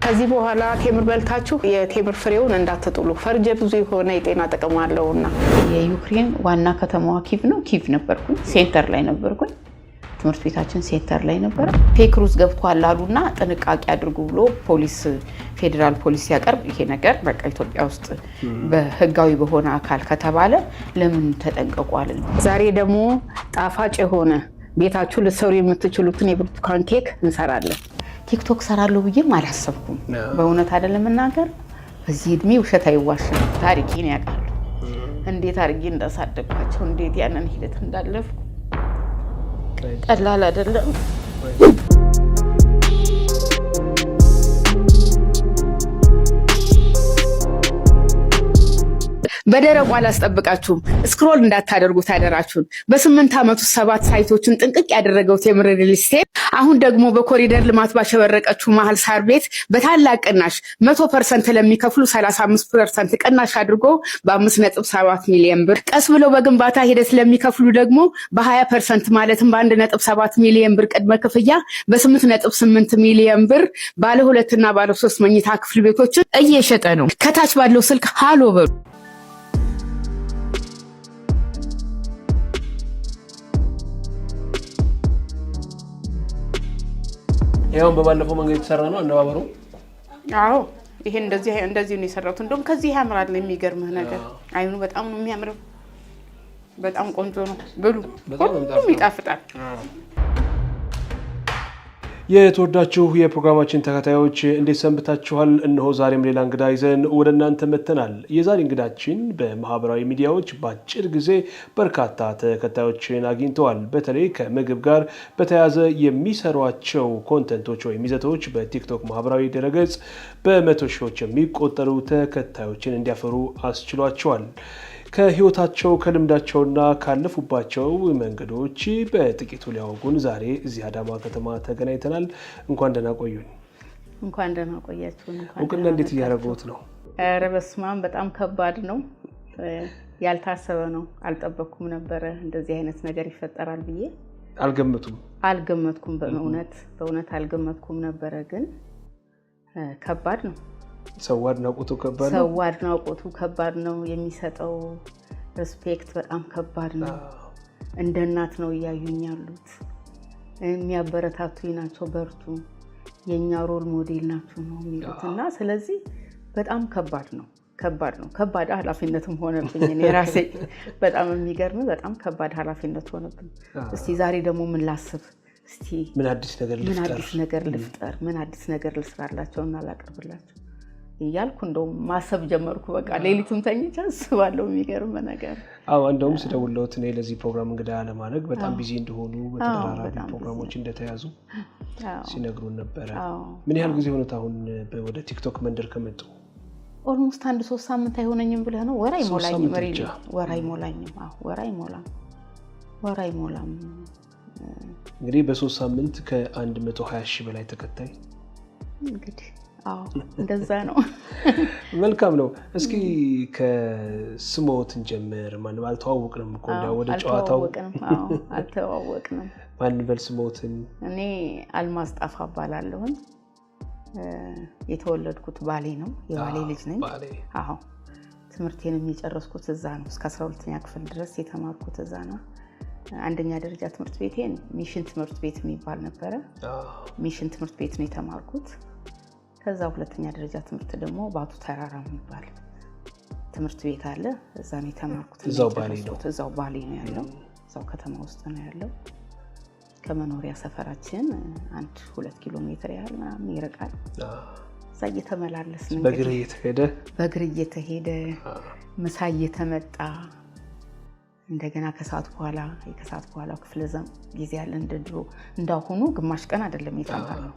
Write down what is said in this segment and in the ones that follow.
ከዚህ በኋላ ቴምር በልታችሁ የቴምር ፍሬውን እንዳትጥሉ ፈርጀ ብዙ የሆነ የጤና ጥቅም አለውና የዩክሬን ዋና ከተማዋ ኪቭ ነው ኪቭ ነበርኩኝ ሴንተር ላይ ነበርኩኝ ትምህርት ቤታችን ሴንተር ላይ ነበር ፌክ ሩዝ ገብቷል አሉና ጥንቃቄ አድርጉ ብሎ ፖሊስ ፌደራል ፖሊስ ያቀርብ ይሄ ነገር በቃ ኢትዮጵያ ውስጥ በህጋዊ በሆነ አካል ከተባለ ለምን ተጠንቀቋል ዛሬ ደግሞ ጣፋጭ የሆነ ቤታችሁ ልትሰሩ የምትችሉትን የብርቱካን ኬክ እንሰራለን ቲክቶክ ሰራለሁ ብዬም አላሰብኩም በእውነት አይደለም እናገር በዚህ እድሜ ውሸት አይዋሽም ታሪኬን ያውቃሉ እንዴት አድርጌ እንዳሳደግኳቸው እንዴት ያንን ሂደት እንዳለፍኩ ቀላል አይደለም በደረቁ አላስጠብቃችሁም ስክሮል እንዳታደርጉ ታደራችሁን በ8 አመት ውስጥ 7 ሳይቶችን ጥንቅቅ ያደረገው ቴምር ሪል ስቴት አሁን ደግሞ በኮሪደር ልማት ባሸበረቀችው መሃል ሳር ቤት በታላቅ ቅናሽ 100% ለሚከፍሉ 35% ቅናሽ አድርጎ በ5.7 ሚሊዮን ብር ቀስ ብለው በግንባታ ሂደት ለሚከፍሉ ደግሞ በ20% ማለትም በ1.7 ሚሊዮን ብር ቅድመ ክፍያ በ8.8 ሚሊዮን ብር ባለ 2 እና ባለ 3 መኝታ ክፍል ቤቶችን እየሸጠ ነው ከታች ባለው ስልክ ሃሎ በሉ ያውን በባለፈው መንገድ የተሰራ ነው አነባበሩ አዎ ይሄ እንደዚህ ነው የሰራሁት እንደውም ከዚህ ያምራል የሚገርምህ ነገር አይኑ በጣም ነው የሚያምረው በጣም ቆንጆ ነው ብሉ በጣም ይጣፍጣል የተወዳችሁ የፕሮግራማችን ተከታታዮች እንዴት ሰንብታችኋል እነሆ ዛሬም ሌላ እንግዳ ይዘን ወደ እናንተ መተናል የዛሬ እንግዳችን በማህበራዊ ሚዲያዎች በአጭር ጊዜ በርካታ ተከታዮችን አግኝተዋል በተለይ ከምግብ ጋር በተያያዘ የሚሰሯቸው ኮንተንቶች ወይም ይዘቶች በቲክቶክ ማህበራዊ ድረገጽ በመቶ ሺዎች የሚቆጠሩ ተከታዮችን እንዲያፈሩ አስችሏቸዋል ከህይወታቸው ከልምዳቸውና ካለፉባቸው መንገዶች በጥቂቱ ሊያወጉን ዛሬ እዚህ አዳማ ከተማ ተገናኝተናል እንኳን ደህና ቆዩን እንኳን ደህና ቆያችሁን እንኳን እንዴት ያረጋውት ነው ኧረ በስማም በጣም ከባድ ነው ያልታሰበ ነው አልጠበቅኩም ነበር እንደዚህ አይነት ነገር ይፈጠራል ብዬ አልገመትኩም በእውነት አልገመትኩም ነበር ግን ከባድ ነው ሰው አድናቆቱ ከባድ ነው የሚሰጠው ሪስፔክት በጣም ከባድ ነው እንደ እናት ነው ያዩኝ ያሉት የሚያበረታቱኝ ናቸው በርቱ የኛ ሮል ሞዴል ናቸው ነው የሚሉትና ስለዚህ በጣም ከባድ ኃላፊነትም ሆነብኝ እኔ ራሴ በጣም የሚገርም በጣም ከባድ ኃላፊነት ሆነብኝ እስቲ ዛሬ ደግሞ ምን ላስብ እስቲ ምን አዲስ ነገር ልፍጠር ምን አዲስ ነገር ልስራላቸውና ላቀርብላቸው ይያልኩ እንደው ማሰብ ጀመርኩ በቃ ሌሊቱን ተኝቼ አስባለሁ የሚገርም ነገር እንደውም ስደውልዎት ነው ለዚህ ፕሮግራም እንግዳ ለማድረግ በጣም ቢዚ እንደሆኑ በተደራራቢ ፕሮግራሞች እንደተያዙ ሲነግሩን ነበር ምን ያህል ጊዜ ሆነታ አሁን ወደ ቲክቶክ መንደር ከመጡ ኦልሞስት 1-3 ሳምንት አይሆነኝም ብለህ ነው ወራይ ሞላኝም ወራይ ሞላም እንግዲህ በ3 ሳምንት ከ120 ሺህ በላይ ተከታይ እንግዲህ እንደዛ ነው መልካም ነው እስኪ ከስሞትን ጀምር ማን አልተዋወቅንም እኮ ወደ ጨዋታው አልተዋወቅንም ማን በልስሞትን እኔ አልማዝ ጣፋ ባላለሁ የተወለድኩት ባሌ ነው የባሌ ልጅ ነኝ ትምህርቴንም የጨረስኩት እዛ ነው እስከ 12ኛ ክፍል ድረስ የተማርኩት እዛ ነው አንደኛ ደረጃ ትምህርት ቤቴን ሚሽን ትምህርት ቤት የሚባል ነበር ሚሽን ትምህርት ቤት ነው የተማርኩት ከዛ ሁለተኛ ደረጃ ትምህርት ደግሞ ባቱ ተራራ የሚባል ትምህርት ቤት አለ እዛ ነው የተማርኩት እዛው ባሌ ነው ያለው እዛው ከተማ ውስጥ ነው ያለው ከመኖሪያ ሰፈራችን 1-2 ኪሎ ሜትር ያህል ይርቃል እዛ እየተመላለስን በእግር እየተሄደ ምሳ እየተመጣ እንደገና ከሰዓት በኋላ ክፍለ ዘመን ጊዜ ያለ እንደድሮ እንዳሁኑ ግማሽ ቀን አይደለም የተማርነው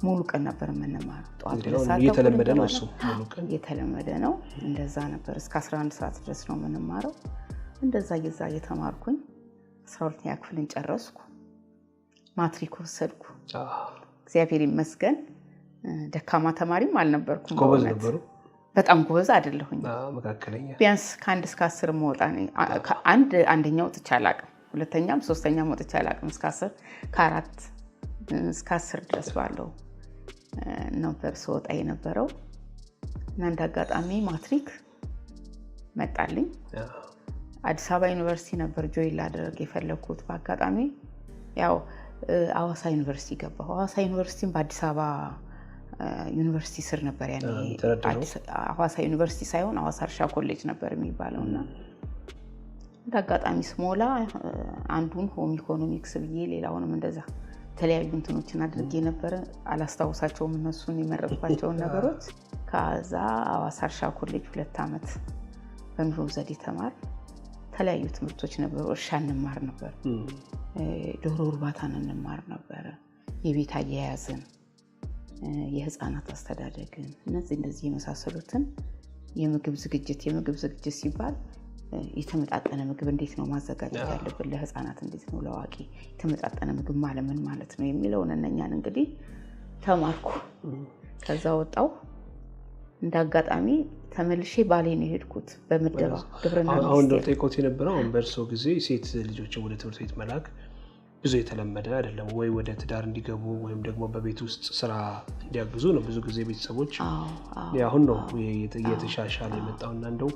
ሙሉ ቀን ነበር የምንማረው ጧት ለሰዓት የተለመደ ነው እሱ ሙሉ ቀን የተለመደ ነው እንደዛ ነበር እስከ 11 ሰዓት ድረስ ነው የምንማረው እንደዛ እየተማርኩኝ 12ኛ ክፍልን ጨረስኩ ማትሪክ ወሰድኩ እግዚአብሔር ይመስገን ደካማ ተማሪም አልነበርኩም በጣም ጎበዝ አይደለሁኝ መካከለኛ ቢያንስ ከ1 እስከ 10 መውጣ ነኝ አንደኛው ወጥቼ አላቅም ሁለተኛም ሶስተኛም ወጥቼ አላቅም እስከ 10 ከ4 እስከ 10 ድረስ ባለው ነበር ስወጣ የነበረው እና እንደ አጋጣሚ ማትሪክ መጣልኝ። አዲስ አበባ ዩኒቨርሲቲ ነበር ጆይን ላደርግ የፈለኩት። በአጋጣሚ ያው ሐዋሳ ዩኒቨርሲቲ ገባሁ። ሐዋሳ ዩኒቨርሲቲም በአዲስ አበባ ዩኒቨርሲቲ ስር ነበር ያኔ። ሐዋሳ ዩኒቨርሲቲ ሳይሆን ሐዋሳ እርሻ ኮሌጅ ነበር የሚባለውና እንደ አጋጣሚ ስሞላ አንዱን ሆም ኢኮኖሚክስ ብዬ ሌላውንም እንደዛ ተለያዩ እንትኖችን አድርጌ ነበር። አላስታውሳቸውም እነሱን የመረጥኳቸውን ነገሮች። ከዛ ሐዋሳ እርሻ ኮሌጅ 2 ዓመት በኑሮ ዘዴ ተማር። ተለያዩ ትምህርቶች ነበሩ። እርሻ እንማር ነበር፣ ዶሮ እርባታን እንማር ነበር፣ የቤት አያያዝን፣ የህፃናት አስተዳደግን፣ እነዚህ የመሳሰሉትን የምግብ ዝግጅት ሲባል የተመጣጠነ ምግብ እንዴት ነው ማዘጋጀት ያለብን፣ ለህፃናት እንዴት ነው፣ ለአዋቂ የተመጣጠነ ምግብ ምን ማለት ነው የሚለውን እነኛን እንግዲህ ተማርኩ። ከዛ ወጣው እንዳጋጣሚ ተመልሼ ባሌ ነው ሄድኩት በመደባ ግብርና ሚኒስቴር። አሁን ነው ጠይቆት የነበረው። አሁን በእርሶ ጊዜ ሴት ልጆችን ወደ ትምህርት ቤት መላክ ብዙ የተለመደ አይደለም ወይ? ወደ ትዳር እንዲገቡ ወይም ደግሞ በቤት ውስጥ ስራ እንዲያግዙ ነው ብዙ ጊዜ ቤተሰቦች። አሁን ነው እየተሻሻለ የመጣውና እንደው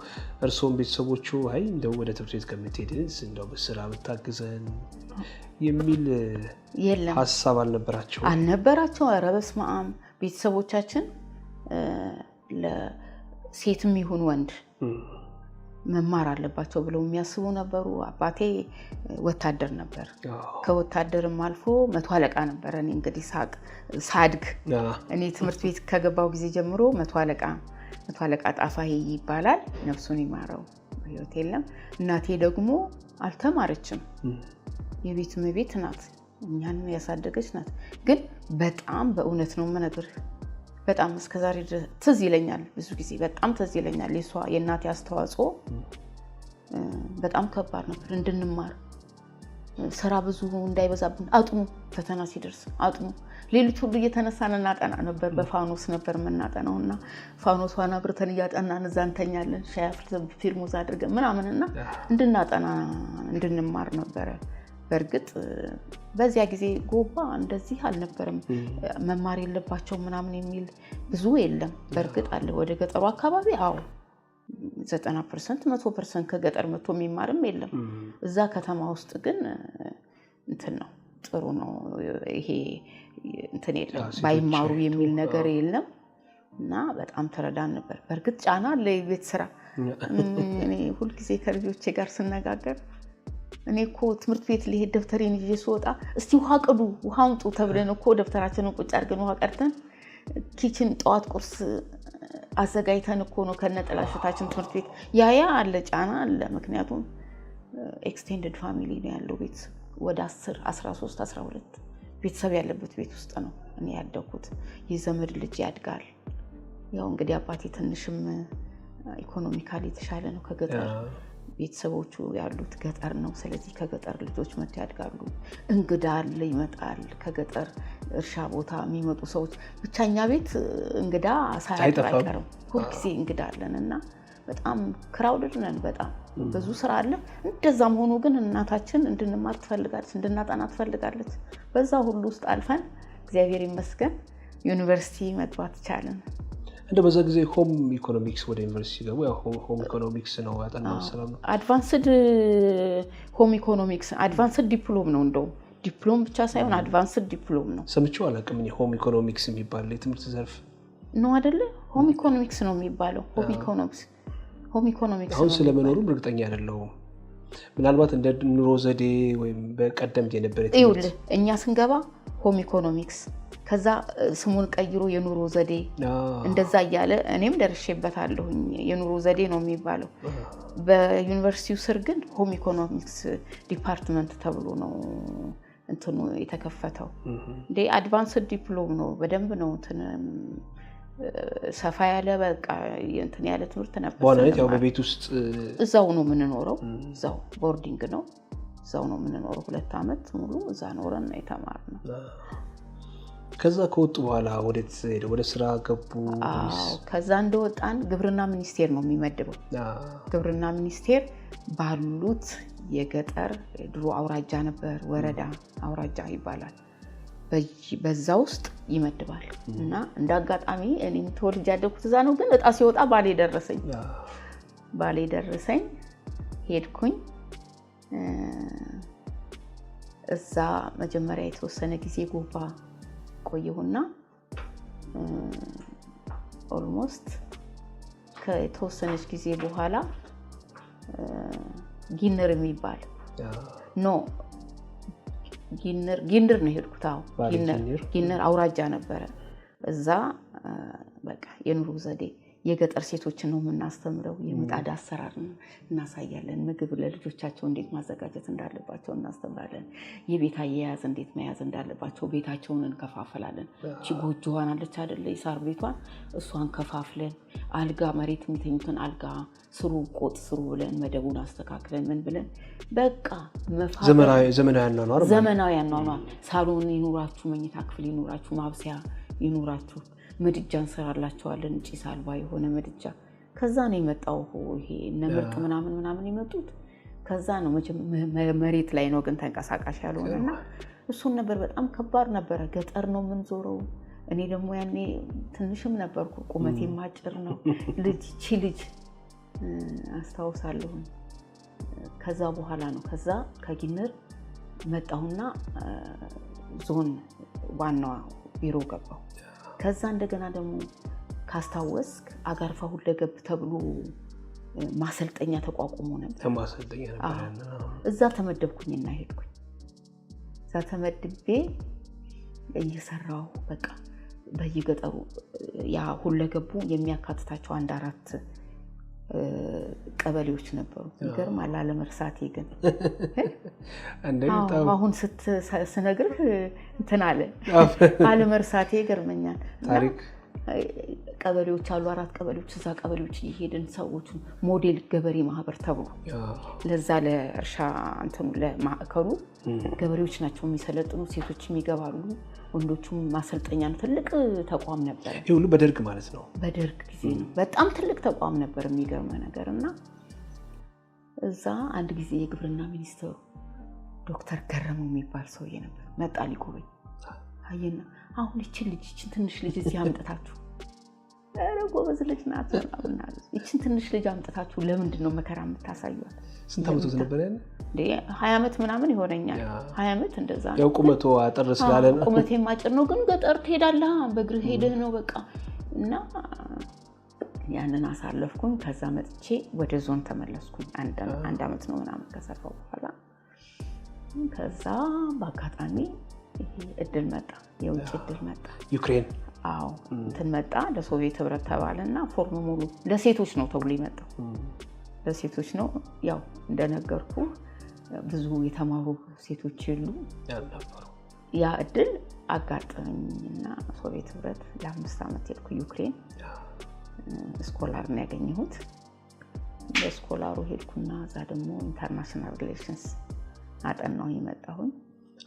እርሶም ቤተሰቦቹ አይ እንደው ወደ ትምህርት ቤት ከምትሄድስ እንደው በስራ ብታግዘን የሚል ሀሳብ አልነበራቸው? ኧረ በስመ አብ። ቤተሰቦቻችን ለሴትም ይሁን ወንድ መማር አለባቸው ብለው የሚያስቡ ነበሩ። አባቴ ወታደር ነበር። ከወታደርም አልፎ 100 አለቃ ነበር። እኔ እንግዲህ ሳድግ እኔ ትምህርት ቤት ከገባው ጊዜ ጀምሮ 100 አለቃ ጣፋዬ ይባላል። ነፍሱን ይማረው፣ ህይወት የለም። እናቴ ደግሞ አልተማረችም። የቤት እመቤት ናት፣ እኛን ያሳደገች ናት። ግን በጣም በእውነት ነው የምነግርህ፣ በጣም እስከዛሬ ትዝ ይለኛል። ብዙ ጊዜ በጣም ትዝ ይለኛል። የእናቴ አስተዋጽኦ በጣም ከባድ ነበር። እንድንማር ስራ ብዙ እንዳይበዛብን አጥኑ፣ ፈተና ሲደርስ አጥኑ። ሌሊት ሁሉ እየተነሳን እናጠና ነበር። በፋኖስ ነበር የምናጠናውና ፋኖሷን አብርተን እያጠናን እዛ እንተኛለን። ሻይ አፍልተን ፊርሙዝ አድርገን ምናምንና እንድናጠና እንድንማር ነበረ። በእርግጥ በዚያ ጊዜ ጎባ እንደዚህ አልነበረም። መማር የለባቸው ምናምን የሚል ብዙ የለም። በእርግጥ አለ ወደ ገጠሩ አካባቢ። አዎ 90% 100% ከገጠር መጥቶ የሚማርም የለም። እዛ ከተማ ውስጥ ግን እንትን ነው፣ ጥሩ ነው። ይሄ እንትን የለም፣ ባይማሩ የሚል ነገር የለም እና በጣም ተረዳን ነበር። በእርግጥ ጫና አለ የቤት ስራ። እኔ ሁልጊዜ ከልጆቼ ጋር ስነጋገር እኔ እኮ ትምህርት ቤት ልሄድ ደብተሬን ይዤ ስወጣ እስቲ ውሃ ቅዱ፣ ውሃ አምጡ ተብለን እኮ ደብተራችንን ቁጭ አድርገን ውሃ ቀድተን ኪችን ጠዋት ቁርስ አዘጋጅተን እኮ ነው ከነጠላሸታችን ትምህርት ቤት። ያ አለ፣ ጫና አለ። ምክንያቱም ኤክስቴንድድ ፋሚሊ ነው ያለው ቤት። ወደ 10 13 12 ቤተሰብ ያለበት ቤት ውስጥ ነው እኔ ያደኩት። የዘመድ ልጅ ያድጋል። ያው እንግዲህ አባቴ ትንሽም ኢኮኖሚካሊ የተሻለ ነው ከገጠር። ቤተሰቦቹ ያሉት ገጠር ነው። ስለዚህ ከገጠር ልጆች መጥተው ያድጋሉ። እንግዳ አለ ይመጣል ከገጠር እርሻ ቦታ የሚመጡ ሰዎች። ብቻኛ ቤት እንግዳ ሳያድር አይቀርም። ሁልጊዜ እንግዳ አለን እና በጣም ክራውድድ ነን። በጣም ብዙ ስራ አለ። እንደዛም ሆኖ ግን እናታችን እንድንማር ትፈልጋለች፣ እንድናጠና ትፈልጋለች። በዛ ሁሉ ውስጥ አልፈን እግዚአብሔር ይመስገን ዩኒቨርሲቲ መግባት ቻለን። እንደ በዛ ጊዜ ሆም ኢኮኖሚክስ ወደ ዩኒቨርሲቲ ገቡ። ያው ሆም ኢኮኖሚክስ ነው ያጠናው ሰላም ነው። አድቫንስድ ሆም ኢኮኖሚክስ አድቫንስድ ዲፕሎም ነው። እንደው ዲፕሎም ብቻ ሳይሆን አድቫንስድ ዲፕሎም ነው። ሰምቼው አላውቅም። ሆም ኢኮኖሚክስ የሚባል የትምህርት ዘርፍ ነው አይደለ? ሆም ኢኮኖሚክስ ነው የሚባለው። ሆም ኢኮኖሚክስ አሁን ስለመኖሩም እርግጠኛ አይደለሁም። ምናልባት እንደ ኑሮ ዘዴ ወይም በቀደምት የነበረ ትምህርት እኛ ስንገባ ሆም ኢኮኖሚክስ ከዛ ስሙን ቀይሮ የኑሮ ዘዴ እንደዛ እያለ እኔም ደርሼበታለሁኝ። የኑሮ ዘዴ ነው የሚባለው። በዩኒቨርሲቲው ስር ግን ሆም ኢኮኖሚክስ ዲፓርትመንት ተብሎ ነው እንትኑ የተከፈተው። እንደ አድቫንስድ ዲፕሎም ነው። በደንብ ነው እንትን ሰፋ ያለ በቃ እንትን ያለ ትምህርት ነበር። በዋናነት ያው በቤት ውስጥ እዛው ነው የምንኖረው። እዛው ቦርዲንግ ነው። እዛው ነው የምንኖረው። 2 ዓመት ሙሉ እዛ ኖረን ነው የተማርነው። ከዛ ከወጡ በኋላ ወደ ስራ ገቡ? ከዛ እንደወጣን ግብርና ሚኒስቴር ነው የሚመድበው። ግብርና ሚኒስቴር ባሉት የገጠር ድሮ አውራጃ ነበር፣ ወረዳ አውራጃ ይባላል። በዛ ውስጥ ይመድባል እና እንዳጋጣሚ እኔም ተወልጄ ያደኩት እዛ ነው። ግን እጣ ሲወጣ ባሌ ደረሰኝ ሄድኩኝ። እዛ መጀመሪያ የተወሰነ ጊዜ ጎባ ቆየሁና ኦልሞስት ከተወሰነች ጊዜ በኋላ ጊንር የሚባል ጊንር ነው ሄድኩት። ጊንር አውራጃ ነበረ። እዛ በቃ የኑሮ ዘዴ የገጠር ሴቶችን ነው የምናስተምረው። የምጣድ አሰራር እናሳያለን። ምግብ ለልጆቻቸው እንዴት ማዘጋጀት እንዳለባቸው እናስተምራለን። የቤት አያያዝ እንዴት መያዝ እንዳለባቸው ቤታቸውን እንከፋፈላለን። እቺ ጎጆዋን አለች አይደለ? የሳር ቤቷን እሷን ከፋፍለን አልጋ መሬት የሚተኙትን አልጋ ስሩ ቆጥ ስሩ ብለን መደቡን አስተካክለን ምን ብለን በቃ ዘመናዊ ያኗኗር ሳሎን ይኑራችሁ፣ መኝታ ክፍል ይኑራችሁ፣ ማብሰያ ይኑራችሁ፣ ምድጃ እንሰራላቸዋለን። ጭስ አልባ የሆነ ምድጃ። ከዛ ነው የመጣው ይሄ ነምርጥ ምናምን የመጡት ከዛ ነው። መሬት ላይ ነው ግን ተንቀሳቃሽ ያልሆነና እሱን ነበር። በጣም ከባድ ነበረ። ገጠር ነው የምንዞረው። እኔ ደግሞ ያኔ ትንሽም ነበርኩ፣ ቁመቴም አጭር ነው። ልጅ አስታውሳለሁ። ከዛ በኋላ ነው ከዛ ከጊንር መጣሁና ዞን ዋናው ቢሮ ገባሁ። ከዛ እንደገና ደግሞ ካስታወስክ አጋርፋ ሁለገብ ተብሎ ማሰልጠኛ ተቋቁሞ ነበር። እዛ ተመደብኩኝና ሄድኩኝ። እዛ ተመድቤ እየሰራሁ በቃ በየገጠሩ ያ ሁለገቡ የሚያካትታቸው 4 ቀበሌዎች ነበሩ። ይገርማል። አለመርሳቴ ግን አሁን ስነግርህ እንትን አለ አለመርሳቴ ይገርመኛል። ታሪክ ቀበሌዎች አሉ፣ 4 ቀበሌዎች። እዛ ቀበሌዎች እየሄድን ሰዎችን ሞዴል ገበሬ ማህበር ተብሎ ለዛ ለእርሻ እንትኑ ለማዕከሉ ገበሬዎች ናቸው የሚሰለጥኑ። ሴቶችም ይገባሉ፣ ወንዶቹም ማሰልጠኛ ነው። ትልቅ ተቋም ነበር። ይሄ ሁሉ በደርግ ማለት ነው። በደርግ ጊዜ ነው። በጣም ትልቅ ተቋም ነበር። የሚገርም ነገርና እዛ አንድ ጊዜ የግብርና ሚኒስትሩ ዶክተር ገረመው የሚባል ሰውዬ ነበር። መጣ ሊጎበኝ። አየና አሁን ይችን ትንሽ ልጅ እዚህ አምጥታችሁ ኧረ ጎበዝ ልጅ ናት እና ይችን ትንሽ ልጅ አምጥታችሁ ለምንድን ነው መከራ የምታሳዩት? ስንት ዓመት ነበር ያለ? 20 ዓመት ምናምን ይሆነኛል። 20 ዓመት እንደዛ ነው። ያው ቁመቱ አጠር ስላለ ነው። ቁመቴም አጭር ነው፣ ግን ገጠር ትሄዳለህ በእግርህ ሄደህ ነው በቃ። እና ያንን አሳለፍኩኝ። ከዛ መጥቼ ወደ ዞን ተመለስኩኝ። አንድ ዓመት ነው ምናምን ከሰራሁ በኋላ ከዛ በአጋጣሚ ይሄ እድል መጣ፣ የውጭ እድል መጣ። ዩክሬን እንትን መጣ። ለሶቪየት ህብረት ተባለና ፎርም ሙሉ ለሴቶች ነው ተብሎ ይመጣው። ለሴቶች ነው። ያው እንደነገርኩ ብዙ የተማሩ ሴቶች የሉ ያልነበሩ። ያ እድል አጋጠመኝና ሶቪየት ህብረት ለ5 ዓመት ሄድኩ ዩክሬን። ስኮላር ነው ያገኘሁት። ለስኮላሩ ሄድኩና እዛ ደግሞ ኢንተርናሽናል ሪሌሽንስ አጠናው የመጣሁኝ።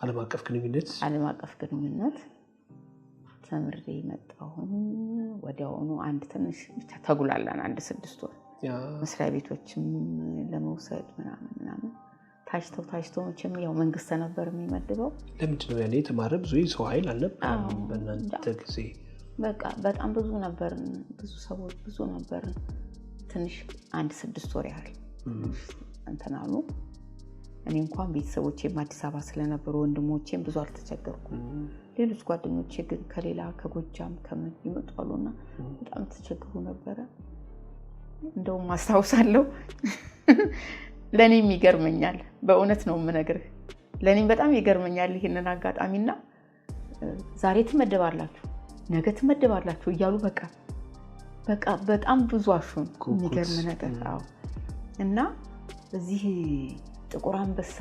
ዓለም አቀፍ ግንኙነት ተምሬ መጣሁኝ። ወዲያውኑ አንድ ትንሽ ብቻ ተጉላላን 6 ወር መስሪያ ቤቶችም ለመውሰድ ምናምን ታሽተው መቼም ያው መንግስት ነበር የሚመድበው። ለምንድን ነው ያኔ የተማረ ብዙ ሰው ኃይል አልነበረም በእናንተ ጊዜ? በቃ በጣም ብዙ ነበርን፣ ብዙ ሰዎች ብዙ ነበርን። ትንሽ 6 ወር ያህል እንትን አሉ። እኔ እንኳን ቤተሰቦቼም አዲስ አበባ ስለነበሩ ወንድሞቼም ብዙ አልተቸገርኩም። ሌሎች ጓደኞቼ ግን ከሌላ ከጎጃም ከምን ይመጣሉና በጣም ተቸግሩ ነበረ። እንደውም አስታውሳለሁ ለኔም ይገርመኛል፣ በእውነት ነው የምነግርህ። ለኔም በጣም ይገርመኛል ይሄንን አጋጣሚና ዛሬ ትመደባላችሁ ነገ ትመደባላችሁ እያሉ በቃ በጣም ብዙ አሹን። የሚገርም ነገር እና እዚህ ጥቁር አንበሳ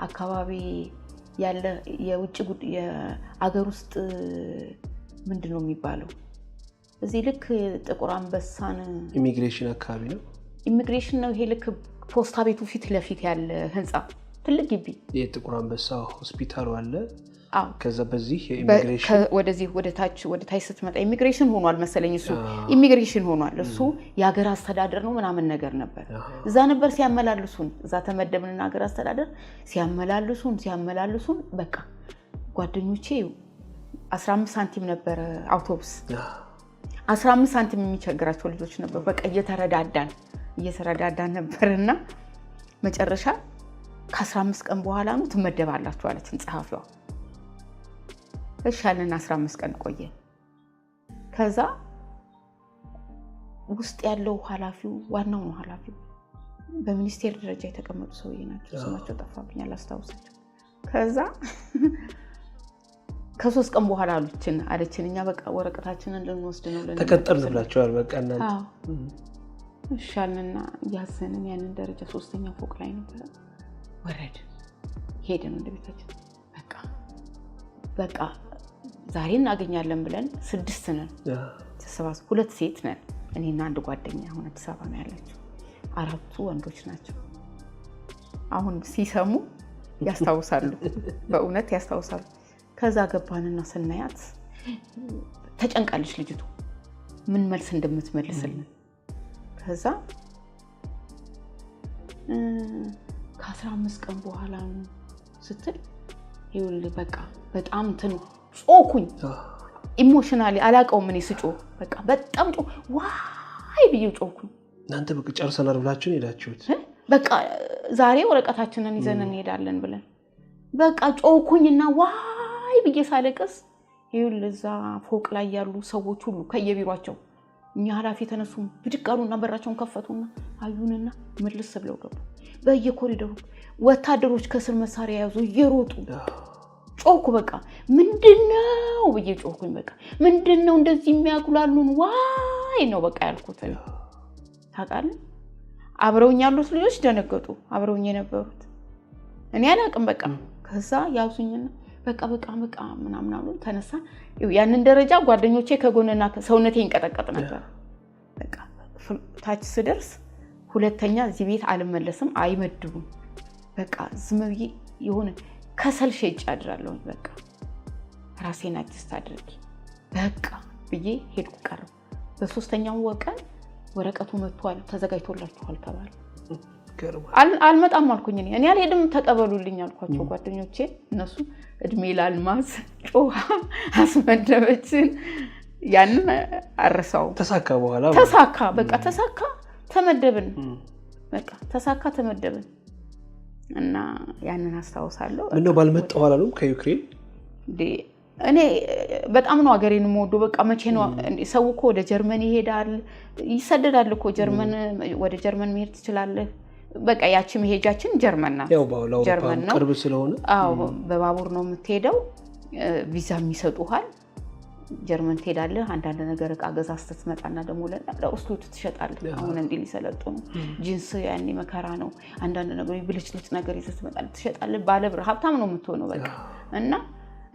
አካባቢ ያለ የውጭ የአገር ውስጥ ምንድነው የሚባለው? እዚህ ልክ ጥቁር አንበሳን ኢሚግሬሽን አካባቢ ነው። ኢሚግሬሽን ነው ይሄ። ልክ ፖስታ ቤቱ ፊት ለፊት ያለ ህንጻ ትልቅ ግቢ የጥቁር አንበሳ ሆስፒታል አለ። ከዛ በዚህ ኢሚግሬሽን ወደዚህ ወደ ታች ስትመጣ ኢሚግሬሽን ሆኗል መሰለኝ። እሱ ኢሚግሬሽን ሆኗል። እሱ የሀገር አስተዳደር ነው ምናምን ነገር ነበር። እዛ ነበር ሲያመላልሱን። እዛ ተመደብንና ሀገር አስተዳደር ሲያመላልሱን በቃ ጓደኞቼ 15 ሳንቲም ነበር አውቶቡስ 15 ሳንቲም የሚቸግራቸው ልጆች ነበር በቃ እየተረዳዳን ነበርና መጨረሻ ከ15 ቀን በኋላ ነው ትመደባላችሁ አለችን ጸሐፊዋ እሻለን 15 ቀን ቆየ ከዛ ውስጥ ያለው ኃላፊው ዋናው ነው ኃላፊው በሚኒስቴር ደረጃ የተቀመጡ ሰውዬ ናቸው ስማቸው ጠፋብኝ አላስታውሳቸው ከዛ ከ3 ቀን በኋላ አለችን እኛ በቃ ወረቀታችንን ልንወስድ ነው ተቀጠርን ብላችኋል በቃ እናንተ እሻልና ያዘንን ያንን ደረጃ 3ኛ ፎቅ ላይ ነበር ወረድ ሄደን ወደ ቤታችን በቃ ዛሬ እናገኛለን ብለን 6 ነን ተሰባስ 2 ሴት ነን እኔና አንድ ጓደኛ አሁን አዲስ አበባ ነው ያለችው 4 ወንዶች ናቸው አሁን ሲሰሙ ያስታውሳሉ በእውነት ያስታውሳሉ ከዛ ገባንና ስናያት ተጨንቃለች ልጅቱ ምን መልስ እንደምትመልስልን ከዛ ከ15 ቀን በኋላ ስትል ይውል በቃ በጣም ጾኩኝ ኢሞሽናሊ አላቀውም እኔ ስጮ በቃ በጣም ዋይ ብዬ ጮኩኝ እናንተ በቃ ጨርሰናል ብላችሁ ሄዳችሁት በቃ ዛሬ ወረቀታችንን ይዘን እንሄዳለን ብለን በቃ ጮኩኝና ዋይ ብዬ ሳለቀስ ይውል እዛ ፎቅ ላይ ያሉ ሰዎች ሁሉ ከየቢሯቸው እኛ ኃላፊ ተነሱ ብድቃሉና በራቸውን ከፈቱና አዩንና መልስ ብለው ገቡ በየኮሪደሩ ወታደሮች ከስር መሳሪያ ያዙ እየሮጡ ጮኩ በቃ ምንድነው ብዬ ጮኩኝ በቃ ምንድነው እንደዚህ የሚያጉላሉን ዋይ ነው በቃ ያልኩት ታውቃለህ አብረውኝ ያሉት ልጆች ደነገጡ አብረውኝ የነበሩት እኔ አላቅም በቃ ከዛ ያዙኝና በቃ ምናምን አሉ ተነሳ ያንን ደረጃ ጓደኞቼ ከጎንና ሰውነቴ እንቀጠቀጥ ነበር በቃ ታች ስደርስ ሁለተኛ እዚህ ቤት አልመለስም አይመድቡም በቃ ዝምብዬ የሆነ ከሰል ሸጭ አድራለሁ በቃ ራሴን አዲስ አድርጌ በቃ ብዬ ሄድኩ ቀረው በሶስተኛው ቀን ወረቀቱ መጥቷል ተዘጋጅቶላችኋል ተባለ አልመጣም አልኩኝ እኔ አልሄድም ተቀበሉልኝ አልኳቸው ጓደኞቼ እነሱ እድሜ ላልማዝ ጮሃ አስመደበችን ያንን አረሳው ተሳካ በኋላ ተሳካ ተመደብን በቃ ተሳካ ተመደብን እና ያንን አስታውሳለሁ ምን ነው ባልመጣው አላሉም ከዩክሬን እኔ በጣም ነው ሀገሬን ሞዶ በቃ መቼ ነው ሰው እኮ ወደ ጀርመን ይሄዳል ይሰደዳል እኮ ወደ ጀርመን መሄድ ትችላለህ በቃ ያቺ መሄጃችን ጀርመን ናት ያው ጀርመን ነው ቅርብ ስለሆነ በባቡር ነው የምትሄደው ቪዛ የሚሰጡሃል ጀርመን ትሄዳለህ አንዳንድ ነገር ዕቃ ገዛስተህ ትመጣና ደግሞ ለኡስቱት ትሸጣለህ አሁን እንዴ ሊሰለጥኑ ጂንስ ያኔ መከራ ነው አንዳንድ ነገር ብልጭልጭ ነገር ይዘህ ትመጣለህ ትሸጣለህ ባለብር ሀብታም ነው የምትሆነው በቃ እና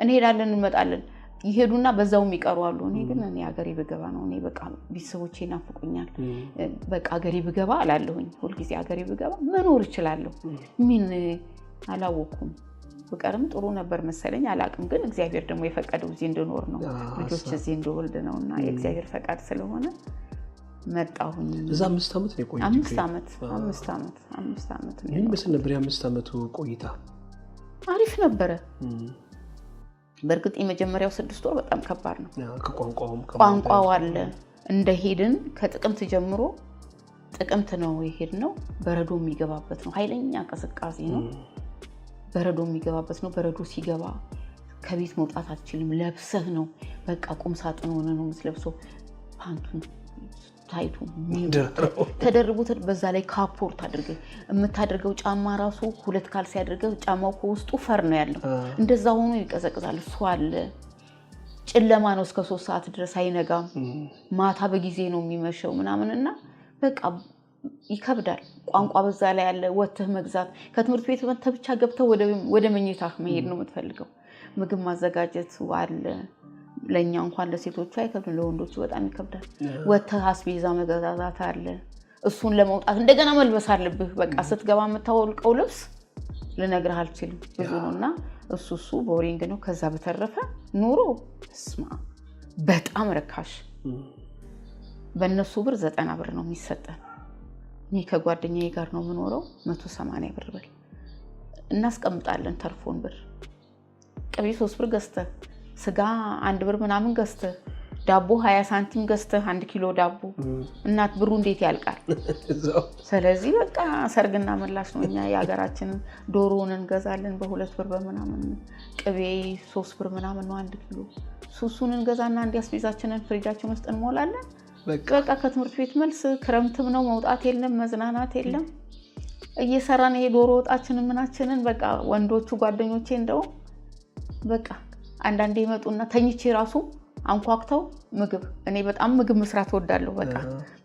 እንሄዳለን እንመጣለን ይሄዱና በዛው የሚቀሩ አሉ እኔ ግን እኔ ሀገሬ ብገባ ነው እኔ በቃ ቢሰቦቼ ናፍቁኛል በቃ ሀገሬ ብገባ አላለሁኝ ሁሉ ጊዜ ሀገሬ ብገባ መኖር እችላለሁ ምን አላወኩም በቀርም ጥሩ ነበር መሰለኝ አላቅም ግን እግዚአብሔር ደግሞ የፈቀደው እዚህ እንደኖር ነው ልጆች እዚህ እንደወልድ ነውና የእግዚአብሔር ፈቃድ ስለሆነ መጣሁኝ እዛ 5 አመት ነው ቆይታ 5 አመት ምን መስል ነበር የ5 አመቱ ቆይታ አሪፍ ነበረ በርግጥ የመጀመሪያው 6 ወር በጣም ከባድ ነው ቋንቋው አለ እንደሄድን ከጥቅምት ጀምሮ ጥቅምት ነው የሄድነው በረዶ የሚገባበት ነው ኃይለኛ ቅዝቃዜ ነው በረዶ የሚገባበት ነው በረዶ ሲገባ ከቤት መውጣት አትችልም ለብሰህ ነው በቃ ቁም ሳጥን ሆነ ነው የምትለብሰው ፓንቱን ታይቱ ተደርቦት በዛ ላይ ካፖርት አድርገህ የምታደርገው ጫማ ራሱ 2 ካልሲ አድርገህ ጫማው ከውስጡ ፈር ነው ያለው እንደዛ ሆኖ ይቀዘቅዛል እሱ አለ ጨለማ ነው እስከ 3 ሰዓት ድረስ አይነጋም ማታ በጊዜ ነው የሚመሸው ምናምንና በቃ ይከብዳል ቋንቋ በዛ ላይ ያለ ወጥተህ መግዛት ከትምህርት ቤት ወጥተህ ብቻ ገብተህ ወደ መኝታህ መሄድ ነው የምትፈልገው ምግብ ማዘጋጀት አለ ለኛ እንኳን ለሴቶቹ አይከብድም ለወንዶቹ በጣም ይከብዳል ወጥተህ አስቤዛ መገዛዛት አለ እሱን ለመውጣት እንደገና መልበስ አለብህ በቃ ስትገባ የምታወልቀው ልብስ ልነግርህ አልችልም ብዙ ነውና እሱ ቦሪንግ ነው ከዛ በተረፈ ኑሮ ስማ በጣም ረካሽ በእነሱ ብር 90 ብር ነው የሚሰጠን እኔ ከጓደኛዬ ጋር ነው የምኖረው 180 ብር እናስቀምጣለን ተርፎን ብር ቅቤ 3 ብር ገዝተህ ስጋ 1 ብር ምናምን ገዝተህ ዳቦ 20 ሳንቲም ገዝተህ 1 ኪሎ ዳቦ እናት ብሩ እንዴት ያልቃል? ስለዚህ በቃ ሰርግና መላሽ ነው። እኛ የሀገራችን ዶሮውን እንገዛለን በ2 ብር በምናምን ቅቤ 3 ብር ምናምን ነው 1 ኪሎ ሱሱን እንገዛና እንዲያስቤዛችንን ፍሪጃችን ውስጥ እንሞላለን። በቃ ከትምህርት ቤት መልስ ክረምትም ነው መውጣት የለም መዝናናት የለም እየሰራን ይሄ ዶሮ ወጣችንን ምናችንን በቃ ወንዶቹ ጓደኞቼ እንደው በቃ አንዳንዴ ይመጡና ተኝቼ ራሱ አንኳክተው ምግብ እኔ በጣም ምግብ መስራት ወዳለሁ። በቃ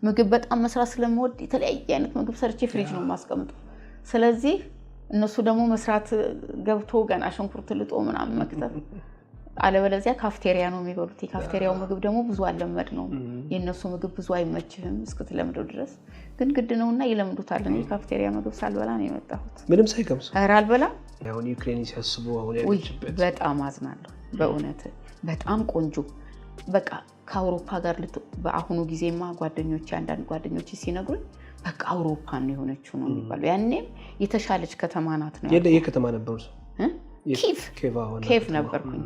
ምግብ በጣም መስራት ስለምወድ የተለያየ አይነት ምግብ ሰርቼ ፍሪጅ ነው ማስቀምጠው። ስለዚህ እነሱ ደግሞ መስራት ገብቶ ገና ሽንኩርት ልጦ ምናምን መክተፍ አለበለዚያ ካፍቴሪያ ነው የሚበሉት። የካፍቴሪያው ምግብ ደግሞ ብዙ አለመድ ነው። የነሱ ምግብ ብዙ አይመችህም እስክትለምደው ድረስ ግን ግድ ነውና ይለምዱታል። እኔ ካፍቴሪያ ምግብ ሳልበላ ነው የመጣሁት። ምንም ሳይቀምስ አልበላ። አሁን ዩክሬን ሲያስቡ አሁን ያለችበት በጣም አዝናለሁ በእውነት በጣም ቆንጆ በቃ ከአውሮፓ ጋር በአሁኑ ጊዜማ ጓደኞቼ አንዳንድ ጓደኞቼ ሲነግሩኝ በቃ አውሮፓ ነው የሆነችው ነው የሚባለው። ያኔም የተሻለች ከተማ ናት ነው ያለ የከተማ ነበሩ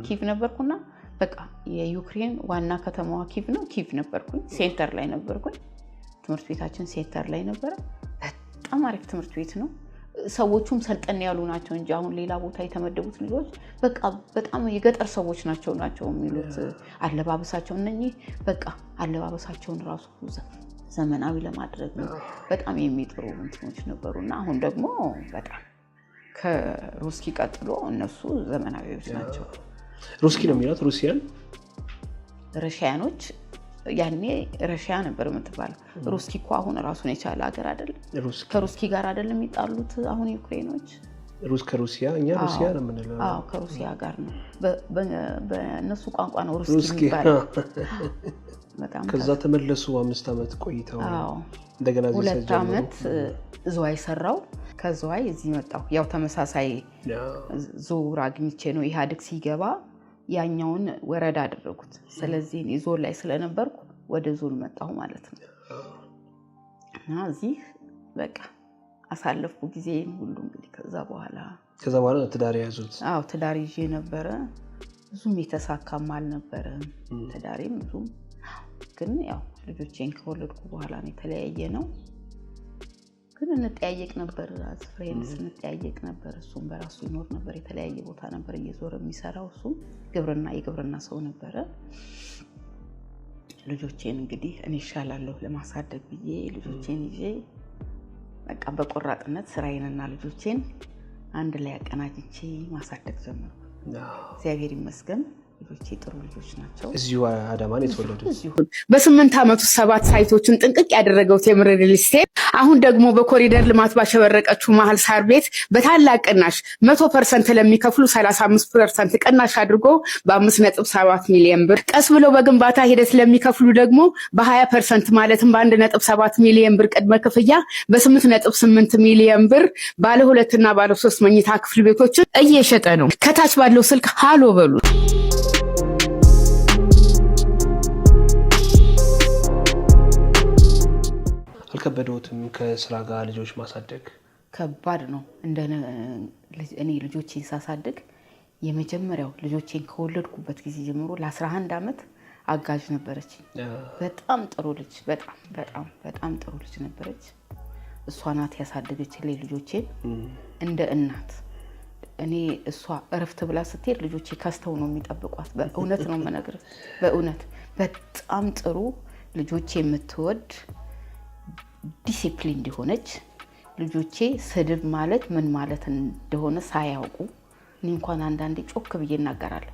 ኪቭ ነበርኩና በቃ የዩክሬን ዋና ከተማዋ ኪቭ ነው። ኪቭ ነበርኩኝ ሴንተር ላይ ነበርኩኝ። ትምህርት ቤታችን ሴንተር ላይ ነበረ። በጣም አሪፍ ትምህርት ቤት ነው። ሰዎቹም ሰልጠን ያሉ ናቸው እንጂ አሁን ሌላ ቦታ የተመደቡት ልጆች በቃ በጣም የገጠር ሰዎች ናቸው የሚሉት። አለባበሳቸው እነኚህ በቃ አለባበሳቸውን ራሱ ዘመናዊ ለማድረግ በጣም የሚጥሩ እንትኖች ነበሩና አሁን ደግሞ በጣም ከሩስኪ ቀጥሎ እነሱ ዘመናዊዎች ናቸው። ሩስኪ ነው የሚሉት ረሺያኖች ያኔ ረሺያ ነበር የምትባለው። ሩስኪ እኮ አሁን ራሱን የቻለ ሀገር አይደለም። ከሩስኪ ጋር አይደለም የሚጣሉት አሁን ዩክሬኖች። ከሩሲያ እኛ ሩሲያ ነው የምንለው። ከሩሲያ ጋር ነው። በእነሱ ቋንቋ ነው ሩስኪ የሚባለው። በጣም ከዛ ተመለሱ 5 ዓመት ቆይተው እንደገና እዚህ 2 ዓመት ዝዋይ ሰራው። ከዝዋይ እዚህ መጣሁ። ያው ተመሳሳይ ዙር አግኝቼ ነው ኢህአዴግ ሲገባ ያኛውን ወረዳ አደረጉት። ስለዚህ እኔ ዞን ላይ ስለነበርኩ ወደ ዞን መጣሁ ማለት ነው። እና እዚህ በቃ አሳለፍኩ ጊዜን ሁሉ እንግዲህ ከዛ በኋላ ትዳር ያዙት። ትዳር ይዤ ነበረ። ብዙም የተሳካም አልነበረም ትዳሬም ብዙም። ግን ያው ልጆቼን ከወለድኩ በኋላ ነው የተለያየ ነው። ግን እንጠያየቅ ነበር ፍሬንድስ እንጠያየቅ ነበር። እሱም በራሱ ይኖር ነበር የተለያየ ቦታ ነበር እየዞረ የሚሰራው። እሱም የግብርና ሰው ነበረ። ልጆቼን እንግዲህ እኔ ይሻላለሁ ለማሳደግ ብዬ ልጆቼን ይዤ በቃ በቆራጥነት ስራዬንና ልጆቼን አንድ ላይ አቀናጅቼ ማሳደግ ጀመርኩ። እግዚአብሔር ይመስገን ልጆቼ ጥሩ ልጆች ናቸው። እዚሁ አዳማን የተወለዱት። በ8 ዓመት ውስጥ 7 ሳይቶችን ጥንቅቅ ያደረገው ቴምር ሪል ስቴት አሁን ደግሞ በኮሪደር ልማት ባሸበረቀችው መሀል ሳር ቤት በታላቅ ቅናሽ 100% ለሚከፍሉ 35% ቅናሽ አድርጎ በ5.7 ሚሊዮን ብር ቀስ ብለው በግንባታ ሂደት ለሚከፍሉ ደግሞ በ20% ማለትም በ1.7 ሚሊዮን ብር ቅድመ ክፍያ በ8.8 ሚሊዮን ብር ባለ 2 እና ባለ 3 መኝታ ክፍል ቤቶችን እየሸጠ ነው። ከታች ባለው ስልክ ሃሎ በሉ። አልከበደውትም? ከስራ ጋር ልጆች ማሳደግ ከባድ ነው። እኔ ልጆቼን ሳሳድግ የመጀመሪያው ልጆቼን ከወለድኩበት ጊዜ ጀምሮ ለ11 ዓመት አጋዥ ነበረች። በጣም ጥሩ ልጅ በጣም ጥሩ ልጅ ነበረች። እሷ ናት ያሳደገችልኝ ልጆቼን እንደ እናት። እኔ እሷ እረፍት ብላ ስትሄድ ልጆቼ ከስተው ነው የሚጠብቋት። በእውነት ነው የምነግርህ። በእውነት በጣም ጥሩ ልጆቼ የምትወድ ዲሲፕሊን እንዲሆነች ልጆቼ ስድብ ማለት ምን ማለት እንደሆነ ሳያውቁ እኔ እንኳን አንዳንዴ ጮክ ብዬ እናገራለሁ።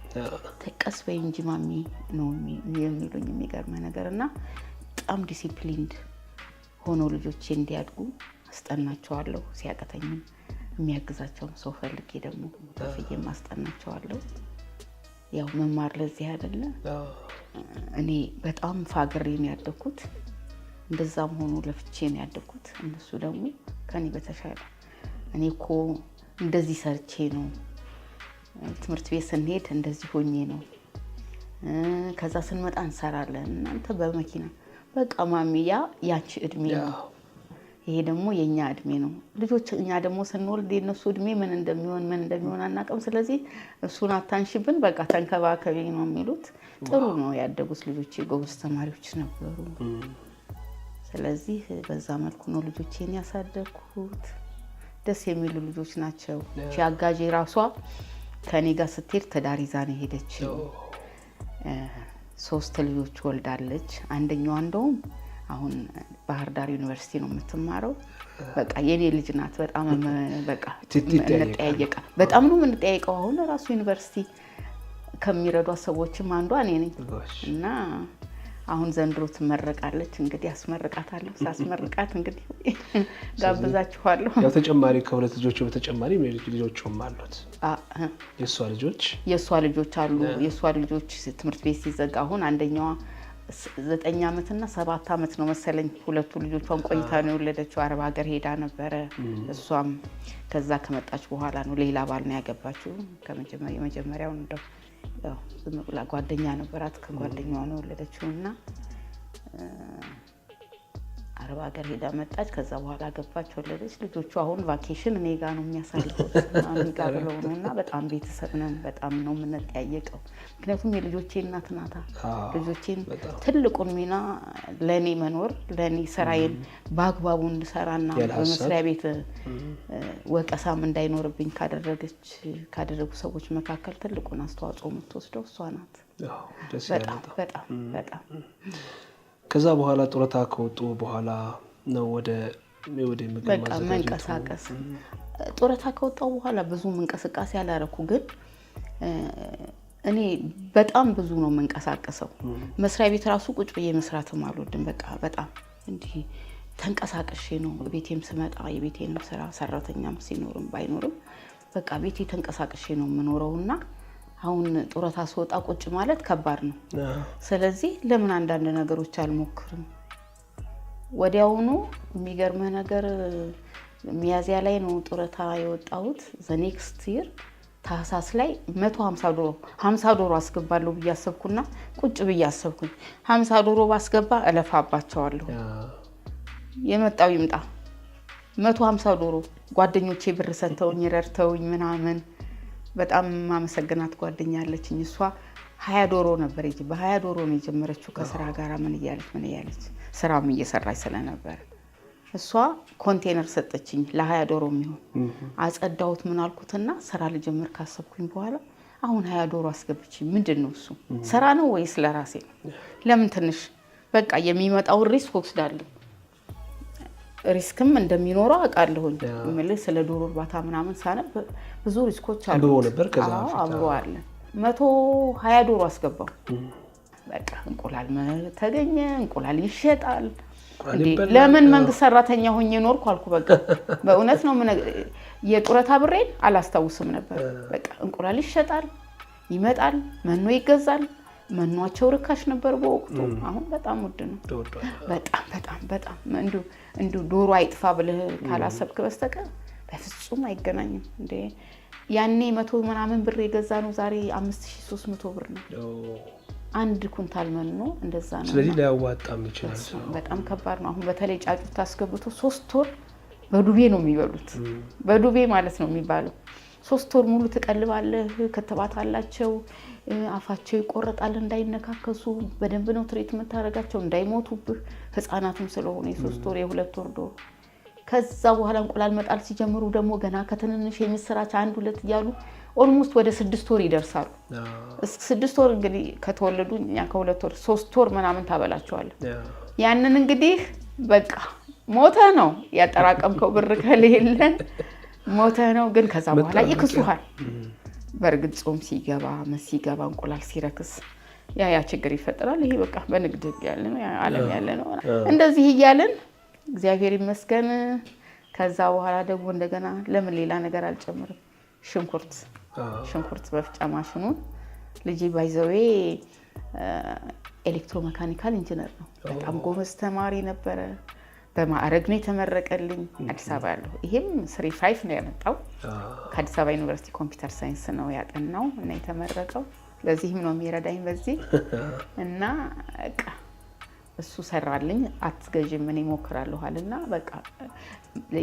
ተቀስ በይ እንጂ ማሚ ነው የሚሉኝ። የሚገርም ነገርና በጣም ዲሲፕሊንድ ሆነው ልጆቼ እንዲያድጉ አስጠናቸዋለሁ። ሲያቀተኝም የሚያግዛቸው ሰው ፈልጌ ደግሞ ተፍዬ ማስጠናቸዋለሁ። ያው መማር ለዚህ አይደለ። እኔ በጣም ፋግሬ ነው ያደኩት። እንደዛም ሆኖ ለፍቼ ነው ያደኩት። እነሱ ደግሞ ከኔ በተሻለ እኔ እኮ እንደዚህ ሰርቼ ነው ትምህርት ቤት ስንሄድ እንደዚህ ሆኜ ነው ከዛ ስንመጣ እንሰራለን እናንተ በመኪና በቃ ማሚ ያቺ እድሜ ነው ይሄ ደግሞ የኛ እድሜ ነው። ልጆች እኛ ደግሞ ስንወልድ የነሱ እድሜ ምን እንደሚሆን አናውቅም። ስለዚህ እሱን አታንሺብን፣ በቃ ተንከባከቢ ነው የሚሉት። ጥሩ ነው ያደጉት ልጆቼ፣ ጎበዝ ተማሪዎች ነበሩ። ስለዚህ በዛ መልኩ ነው ልጆቼን ያሳደግኩት። ደስ የሚሉ ልጆች ናቸው። አጋዤ ራሷ ከኔ ጋር ስትሄድ ትዳር ይዛ ነው ሄደችው። 3 ልጆች ወልዳለች። አንደኛዋ እንደውም አሁን ባህር ዳር ዩኒቨርሲቲ ነው የምትማረው። በቃ የኔ ልጅ ናት። በጣም በቃ በጣም ነው የምንጠያየቀው። አሁን ራሱ ዩኒቨርሲቲ ከሚረዷት ሰዎችም አንዷ እኔ ነኝ እና አሁን ዘንድሮ ትመረቃለች። እንግዲህ አስመርቃታለሁ። ሳስመርቃት እንግዲህ ጋብዛችኋለሁ። ያው ተጨማሪ ከሁለት ልጆች በተጨማሪ ልጆችም አሉት። የሷ ልጆች አሉ። የሷ ልጆች ትምህርት ቤት ሲዘጋ አሁን አንደኛዋ 9 ዓመትና 7 ዓመት ነው መሰለኝ። ሁለቱ ልጆቿን ቆይታ ነው የወለደችው። አረብ ሀገር ሄዳ ነበረ። እሷም ከዛ ከመጣች በኋላ ነው ሌላ ባል ነው ያገባችው። የመጀመሪያው እንደው ያው ዝም ብላ ጓደኛ ነበራት። ከጓደኛዋ ነው የወለደችውና አረብ ሀገር ሄዳ መጣች። ከዛ በኋላ ገባች፣ ወለደች። ልጆቹ አሁን ቫኬሽን እኔ ጋር ነው የሚያሳልፉት። እኔ ጋር ብለው ነውና በጣም ቤተሰብ ነን። በጣም ነው የምንጠያየቀው። ምክንያቱም የልጆቼ እናት ናታ። ልጆቼን ትልቁን ሚና ለኔ መኖር፣ ለኔ ስራዬን በአግባቡ እንድሰራና በመስሪያ ቤት ወቀሳም እንዳይኖርብኝ ካደረጉ ሰዎች መካከል ትልቁን አስተዋጽኦ የምትወስደው እሷ ናት። በጣም ከዛ በኋላ ጡረታ ከወጡ በኋላ ነው ወደ መንቀሳቀስ። ጡረታ ከወጣው በኋላ ብዙ እንቅስቃሴ አላረኩ፣ ግን እኔ በጣም ብዙ ነው መንቀሳቀሰው። መስሪያ ቤት ራሱ ቁጭ ብዬ መስራትም አልወድም። በቃ በጣም እንዲህ ተንቀሳቀሼ ነው ቤቴም ስመጣ የቤቴንም ስራ ሰራተኛም ሲኖርም ባይኖርም በቃ ቤቴ ተንቀሳቀሼ ነው የምኖረውና አሁን ጡረታ ስወጣ ቁጭ ማለት ከባድ ነው። ስለዚህ ለምን አንዳንድ ነገሮች አልሞክርም? ወዲያውኑ የሚገርመህ ነገር ሚያዚያ ላይ ነው ጡረታ የወጣሁት። ዘ ኔክስት ይር ታህሳስ ላይ 150 ዶሮ አስገባለሁ ብዬ አሰብኩና ቁጭ ብዬ አሰብኩኝ። 50 ዶሮ ባስገባ እለፋባቸዋለሁ። የመጣው ይምጣ 150 ዶሮ ጓደኞቼ ብር ሰጥተውኝ ረድተውኝ ምናምን በጣም ማመሰግናት ጓደኛ አለችኝ። እሷ 20 ዶሮ ነበር በ20 ዶሮ ነው የጀመረችው ከስራ ጋር ምን እያለች ስራም እየሰራች ስለነበር እሷ ኮንቴነር ሰጠችኝ ለ20 ዶሮ የሚሆን አጸዳሁት። ምን አልኩትና ስራ ልጀምር ካሰብኩኝ በኋላ አሁን 20 ዶሮ አስገብቼ ምንድነው እሱ ስራ ነው ወይስ ለራሴ ነው? ለምን ትንሽ በቃ የሚመጣው ሪስክ ወስዳለሁ። ሪስክም እንደሚኖረው አውቃለሁኝ። ማለት ስለ ዶሮ እርባታ ምናምን ሳነብ ብዙ ሪስኮች አሉ ነበር። ከዛ አብሮ አለ 120 ዶሮ አስገባው። በቃ እንቁላል ተገኘ፣ እንቁላል ይሸጣል። ለምን መንግስት ሰራተኛ ሆኜ ኖርኩ አልኩ። በቃ በእውነት ነው የጡረታ ብሬን አላስታውስም ነበር። በቃ እንቁላል ይሸጣል፣ ይመጣል፣ መኖ ይገዛል። መኗቸው ርካሽ ነበር በወቅቱ። አሁን በጣም ውድ ነው። በጣም እንዱ ዶሮ አይጥፋ ብለህ ካላሰብክ በስተቀር በፍጹም አይገናኝም። እንዴ ያኔ 100 ምናምን ብር የገዛ ነው ዛሬ 5300 ብር ነው አንድ ኩንታል መኖ። እንደዛ ነው። ስለዚህ ሊያዋጣም ይችላል። በጣም ከባድ ነው። አሁን በተለይ ጫጩት አስገብቶ 3 ወር በዱቤ ነው የሚበሉት። በዱቤ ማለት ነው የሚባለው። 3 ወር ሙሉ ትቀልባለህ። ክትባት አላቸው። አፋቸው ይቆረጣል እንዳይነካከሱ። በደንብ ነው ትሪት የምታደርጋቸው እንዳይሞቱብህ። ህፃናትም ስለሆነ የ3 ወር የ2 ወር ዶሮ። ከዛ በኋላ እንቁላል መጣል ሲጀምሩ ደግሞ ገና ከትንንሽ የምስራች 1-2 እያሉ ኦልሞስት ወደ 6 ወር ይደርሳሉ። 6 ወር እንግዲህ ከተወለዱ እኛ ከ2 ወር 3 ወር ምናምን ታበላቸዋለህ። ያንን እንግዲህ በቃ ሞተ ነው ያጠራቀምከው ብር ከሌለ ሞተ ነው። ግን ከዛ በኋላ ይክሱሃል። በርግጥ ጾም ሲገባ እንቁላል ሲረክስ ያ ችግር ይፈጠራል። ይሄ በቃ በንግድ ያለ ነው ዓለም ያለ ነው። እንደዚህ እያለን እግዚአብሔር ይመስገን። ከዛ በኋላ ደግሞ እንደገና ለምን ሌላ ነገር አልጨምርም? ሽንኩርት መፍጫ ማሽኑን ልጄ ባይዘዌ ኤሌክትሮሜካኒካል ኢንጂነር ነው። በጣም ጎበዝ ተማሪ ነበረ። በማዕረግ ነው የተመረቀልኝ አዲስ አበባ ያለው። ይሄም 35 ነው ያመጣው። ከአዲስ አበባ ዩኒቨርሲቲ ኮምፒውተር ሳይንስ ነው ያጠናው እና የተመረቀው። ለዚህም ነው የሚረዳኝ በዚህ እና በቃ እሱ ሰራልኝ። አትገዥም ምን ይሞክራለሁ አለና በቃ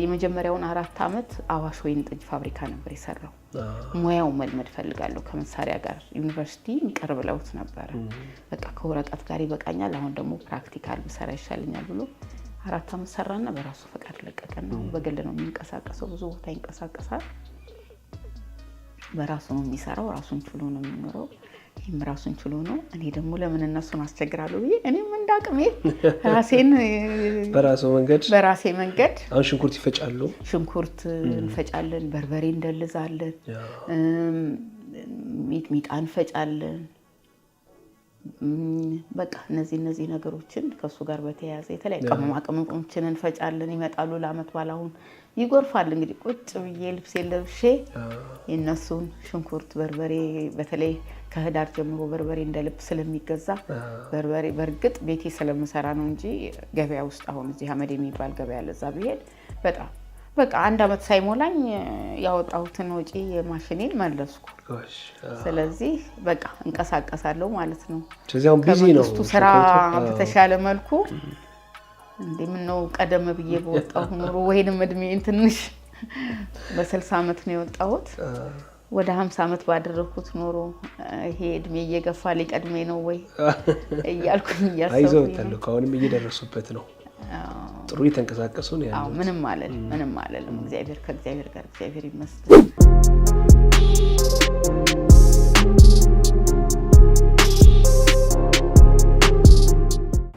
የመጀመሪያውን 4 አመት አዋሽ ወይን ጠጅ ፋብሪካ ነበር የሰራው። ሙያው መልመድ ፈልጋለሁ ከመሳሪያ ጋር ዩኒቨርሲቲ ቅርብ ለውት ነበር። በቃ ከወረቀት ጋር ይበቃኛል፣ አሁን ደግሞ ፕራክቲካል ብሰራ ይሻለኛል ብሎ 4 አመት ሰራና በራሱ ፈቃድ ለቀቀና በግል ነው የሚንቀሳቀሰው። ብዙ ቦታ ይንቀሳቀሳል። በራሱ ነው የሚሰራው፣ ራሱን ችሎ ነው የሚኖረው። ይሄም ራሱን ችሎ ነው። እኔ ደግሞ ለምን እነሱን አስቸግራለሁ ብዬ እኔም እንዳቅሜ ራሴን በራሴ መንገድ አሁን ሽንኩርት ይፈጫሉ፣ ሽንኩርት እንፈጫለን፣ በርበሬ እንደልዛለን፣ ሚጥሚጣ እንፈጫለን። በቃ እነዚህ ነገሮችን ከሱ ጋር በተያያዘ የተለያየ ቅመማ ቅመሞችን እንፈጫለን። ይመጣሉ ለአመት በዓል አሁን ይጎርፋል። እንግዲህ ቁጭ ብዬ ልብስ ለብሼ የነሱን ሽንኩርት በርበሬ በተለይ ከህዳር ጀምሮ በርበሬ እንደልብ ስለሚገዛ በርበሬ በርግጥ ቤቴ ስለምሰራ ነው እንጂ ገበያ ውስጥ አሁን እዚህ አመድ የሚባል ገበያ ለዛ ብሄድ በጣም በቃ 1 አመት ሳይሞላኝ ያወጣሁትን ወጪ የማሽኔን መለስኩ። ስለዚህ በቃ እንቀሳቀሳለሁ ማለት ነው። ስለዚህ ቢዚ ነው ስራ በተሻለ መልኩ እንደምነው ቀደም ብዬ በወጣሁ ኑሮ ወይንም እድሜን ትንሽ በ60 አመት ነው የወጣሁት። ወደ 50 አመት ባደረኩት ኑሮ ይሄ እድሜ እየገፋ ሊቀድሜ ነው ወይ እያልኩኝ እያሰብኩኝ አይዞታለሁ። አሁንም እየደረሱበት ነው። ጥሩ እየተንቀሳቀሱ ነው ያለው። ምንም አለለም። እግዚአብሔር ከእግዚአብሔር ጋር እግዚአብሔር ይመስገን።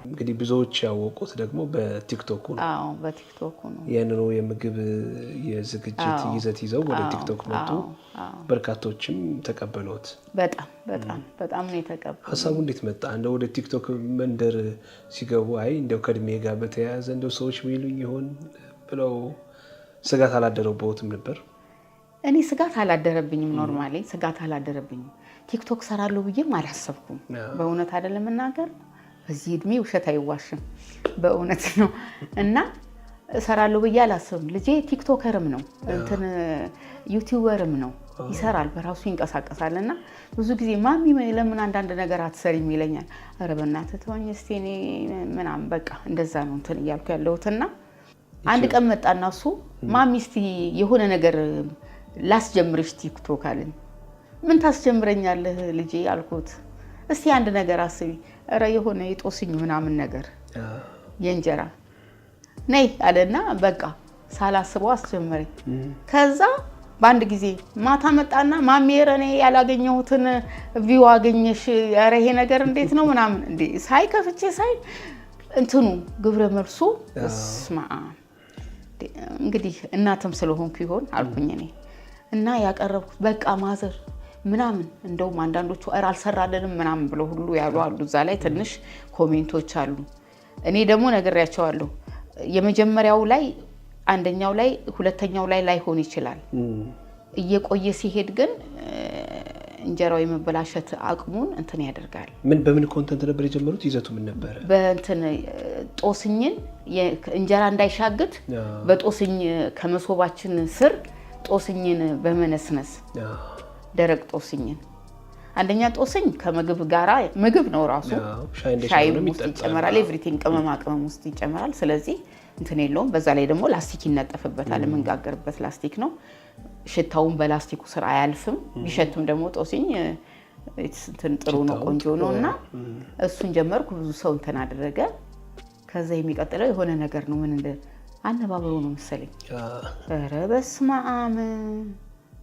እንግዲህ ብዙዎች ያወቁት ደግሞ በቲክቶክ ነው። በቲክቶክ ነው። ያንኑ የምግብ የዝግጅት ይዘት ይዘው ወደ ቲክቶክ መጡ። በርካቶችም ተቀበሉት። በጣም ነው የተቀበሉት። ሀሳቡ እንዴት መጣ? እንደው ወደ ቲክቶክ መንደር ሲገቡ እንደው ከእድሜ ጋር በተያያዘ እንደው ሰዎች ሚሉኝ ይሆን ብለው ስጋት አላደረበውትም ነበር? እኔ ስጋት አላደረብኝም። ኖርማሊ ስጋት አላደረብኝም። ቲክቶክ ሰራለሁ ብዬም አላሰብኩም። በእውነት አይደለም እናገር በዚህ እድሜ ውሸት አይዋሽም። በእውነት ነው። እና ሰራለሁ ብዬ አላሰብም። ልጄ ቲክቶከርም ነው ዩቲዩበርም ነው፣ ይሰራል፣ በራሱ ይንቀሳቀሳልና ብዙ ጊዜ ማሚ ለምን አንዳንድ ነገር አትሰሪም ይለኛል። ኧረ በእናትህ ተወኝ እስቲ እኔ ምናምን በቃ እንደዛ ነው እንትን እያልኩ ያለሁትና አንድ ቀን መጣና እሱ ማሚ እስቲ የሆነ ነገር ላስጀምርሽ ቲክቶክ አለኝ። ምን ታስጀምረኛለህ ልጄ አልኩት። እስቲ አንድ ነገር አስቢ። ኧረ የሆነ የጦስኝ ምናምን ነገር የእንጀራ ነይ አለና በቃ ሳላስበው አስጀመረኝ። ከዛ በአንድ ጊዜ ማታ መጣና ማሚ ኧረ እኔ ያላገኘሁትን ቪው አገኘሽ፣ ኧረ ይሄ ነገር እንዴት ነው ምናምን እንዴ ሳይ ከፍቼ ሳይ እንትኑ ግብረ መልሱ እስማ እንግዲህ እናትም ስለሆንኩ ይሆን አልኩኝ እኔ እና ያቀረብኩት በቃ ማዘር ምናምን እንደውም አንዳንዶቹ አልሰራለንም ምናምን ብለው ሁሉ ያሉ አሉ። እዛ ላይ ትንሽ ኮሜንቶች አሉ። እኔ ደግሞ ነግሬያቸዋለሁ። የመጀመሪያው ላይ አንደኛው ላይ ሁለተኛው ላይ ላይሆን ይችላል። እየቆየ ሲሄድ ግን እንጀራው የመበላሸት አቅሙን እንትን ያደርጋል። በምን ኮንተንት ነበር የጀመሩት? ይዘቱ ምን ነበር? በእንትን ጦስኝን እንጀራ እንዳይሻግት በጦስኝ ከመሶባችን ስር ጦስኝን በመነስነስ ደረቅ ጦስኝን አንደኛ ጦስኝ ከምግብ ጋራ ምግብ ነው ራሱ ሻይ ውስጥ ይጨመራል፣ ኤቭሪቲንግ ቅመማ ቅመም ውስጥ ይጨመራል። ስለዚህ እንትን የለውም። በዛ ላይ ደግሞ ላስቲክ ይነጠፍበታል። የምንጋገርበት ላስቲክ ነው። ሽታውን በላስቲኩ ስር አያልፍም። ቢሸትም ደግሞ ጦስኝ እንትን ጥሩ ነው፣ ቆንጆ ነው እና እሱን ጀመርኩ። ብዙ ሰው እንትን አደረገ። ከዛ የሚቀጥለው የሆነ ነገር ነው። ምን እንደ አነባበሩ ነው መሰለኝ። ኧረ በስመ አብ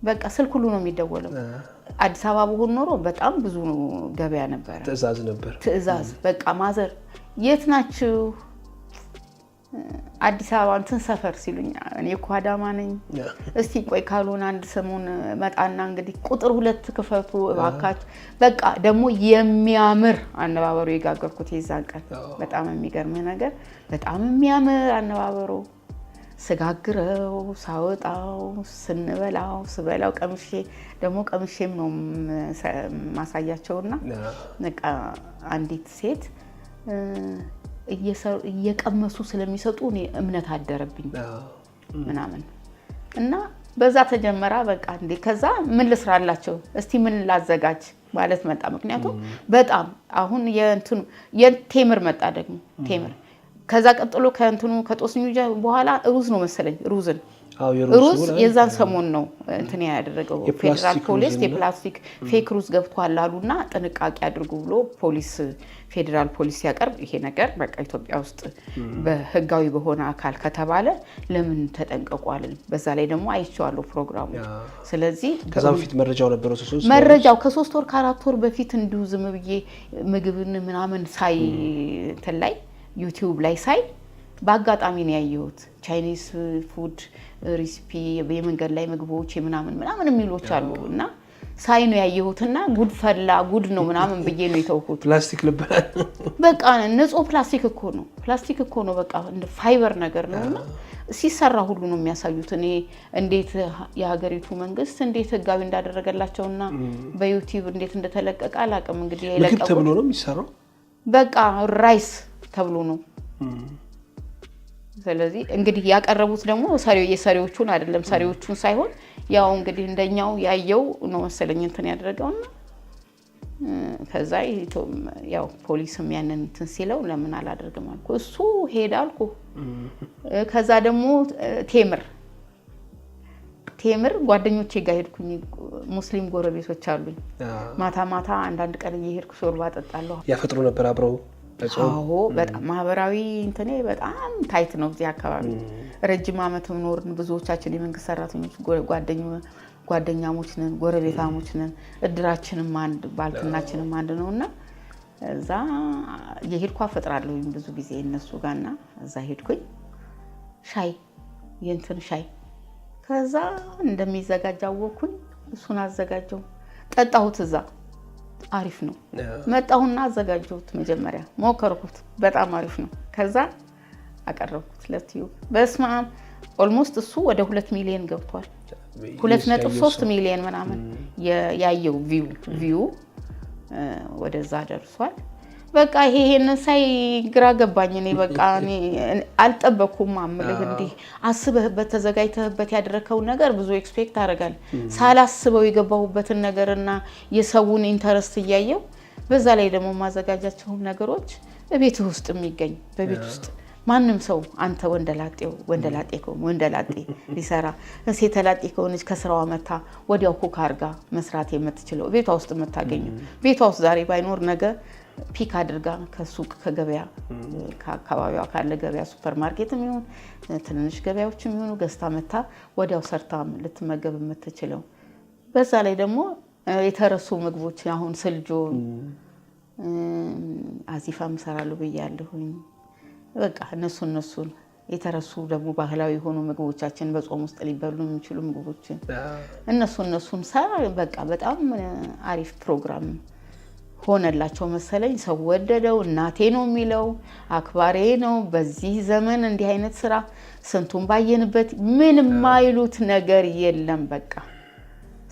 በቃ ስልክ ሁሉ ነው የሚደወለው። አዲስ አበባ በሆነ ኖሮ በጣም ብዙ ገበያ ነበር። ትዕዛዝ በቃ ማዘር የት ናችሁ? አዲስ አበባ እንትን ሰፈር ሲሉኝ እኔ እኮ አዳማ ነኝ። እስቲ ቆይ ካልሆነ አንድ ሰሞን መጣና እንግዲህ ቁጥር 2 ክፈቱ እባካችሁ። በቃ ደግሞ የሚያምር አነባበሩ የጋገርኩት የዛን ቀን በጣም የሚገርም ነገር፣ በጣም የሚያምር አነባበሩ ስጋግረው ሳወጣው ስንበላው ስበላው ቀምሼ ደግሞ ቀምሼም ነው ማሳያቸውና በቃ አንዲት ሴት እየቀመሱ ስለሚሰጡ እኔ እምነት አደረብኝ ምናምን እና በዛ ተጀመራ። በቃ እንዴ ከዛ ምን ልስራላቸው እስቲ ምን ላዘጋጅ ማለት መጣ ምክንያቱም በጣም አሁን የቴምር መጣ ደግሞ ቴምር ከዛ ቀጥሎ ከእንትኑ ከጦስኙ በኋላ ሩዝ ነው መሰለኝ ሩዝ የዛን ሰሞን ነው እንትን ያደረገው ፌደራል ፖሊስ የፕላስቲክ ፌክ ሩዝ ገብቷል አሉና ጥንቃቄ አድርጉ ብሎ ፌደራል ፖሊስ ያቀርብ ይሄ ነገር በቃ ኢትዮጵያ ውስጥ በህጋዊ በሆነ አካል ከተባለ ለምን ተጠንቀቋል በዛ ላይ ደግሞ አይቻለሁ ፕሮግራሙ ስለዚህ ከዛው ፊት መረጃው ከ3 ወር ከ4 ወር በፊት እንዲሁ ዝም ብዬ ምግብን ምናምን ሳይ ተላይ ዩቲዩብ ላይ ሳይ በአጋጣሚ ነው ያየሁት ቻይኒስ ፉድ ሪሲፒ በመንገድ ላይ ምግቦች ምናምን የሚሉት አሉና ሳይ ነው ያየሁትና ጉድ ፈላ ጉድ ነው ምናምን ብዬ ነው የተውኩት ፕላስቲክ ልበላል በቃ ንጹህ ፕላስቲክ እኮ ነው በቃ እንደ ፋይበር ነገር ነውና ሲሰራ ሁሉ ነው የሚያሳዩት እኔ እንዴት የሀገሪቱ መንግስት እንዴት ህጋዊ እንዳደረገላቸውና በዩቲዩብ እንዴት እንደተለቀቀ አላቀም እንግዲህ ለቀቁ ተብሎ ነው የሚሰራው በቃ ራይስ ተብሎ ነው ስለዚህ እንግዲህ ያቀረቡት ደግሞ የሰሪዎቹን አይደለም ሰሪዎቹን ሳይሆን ያው እንግዲህ እንደኛው ያየው ነው መሰለኝ እንትን ያደረገውና ከዛ ያው ፖሊስም ያንን እንትን ሲለው ለምን አላደርግም አልኩ እሱ ሄዳልኩ ከዛ ደግሞ ቴምር ጓደኞቼ ጋር ሄድኩኝ ሙስሊም ጎረቤቶች አሉኝ ማታ አንዳንድ ቀን እየሄድኩ ሾርባ ጠጣለሁ ያፈጥሩ ነበር አብረው አዎ በጣም ማህበራዊ እንትኔ በጣም ታይት ነው እዚህ አካባቢ ረጅም አመትም ኖርን ብዙዎቻችን የመንግስት ሰራተኞች ጓደኛሞች ነን ጎረቤታሞች ነን እድራችንም አንድ ባልትናችንም አንድ ነውና እዛ የሄድኩ አፈጥራለሁ ብዙ ጊዜ እነሱ ጋርና እዛ ሄድኩኝ ሻይ ከዛ እንደሚዘጋጃወኩኝ እሱን አዘጋጀው ጠጣሁት እዛ አሪፍ ነው መጣሁና አዘጋጀሁት መጀመሪያ ሞከርኩት በጣም አሪፍ ነው ከዛ አቀረብኩት ለቲዩ በስማም ኦልሞስት እሱ ወደ 2 ሚሊዮን ገብቷል 2.3 ሚሊዮን ምናምን ያየው ቪው ወደዛ ደርሷል በቃ ይሄንን ሳይ ግራ ገባኝ እኔ በቃ እኔ አልጠበኩም አምልህ እንዴ አስበህበት ተዘጋጅተህበት ያደረከው ነገር ብዙ ኤክስፔክት አደርጋል ሳላስበው የገባሁበትን ነገርና የሰውን ኢንተረስት ያያየው በዛ ላይ ደግሞ ማዘጋጃቸው ነገሮች በቤት ውስጥ የሚገኝ በቤት ውስጥ ማንንም ሰው አንተ ወንደላጤ ሊሰራ ሴተላጤ ከሆነች ከስራዋ መታ ወዲያው ኩክ አርጋ መስራት የምትችለው ቤቷ ውስጥ የምታገኘው ቤቷ ውስጥ ዛሬ ባይኖር ነገ ፒክ አድርጋ ከሱቅ ከገበያ ከአካባቢዋ ካለ ገበያ ሱፐርማርኬትም ይሁን ትንንሽ ገበያዎችም ይሁኑ ገስታ መታ ወዲያው ሰርታ ልትመገብ የምትችለው በዛ ላይ ደግሞ የተረሱ ምግቦች አሁን ስልጆ አዚፋም ሰራሉ በያለሁኝ በቃ እነሱን የተረሱ ደግሞ ባህላዊ ሆኖ ምግቦቻችን በጾም ውስጥ ሊበሉ የሚችሉ ምግቦችን እነሱን ሰራ በቃ በጣም አሪፍ ፕሮግራም ሆነላቸው መሰለኝ ሰው ወደደው እናቴ ነው የሚለው አክባሬ ነው በዚህ ዘመን እንዲህ አይነት ስራ ስንቱን ባየንበት ምንም ማይሉት ነገር የለም በቃ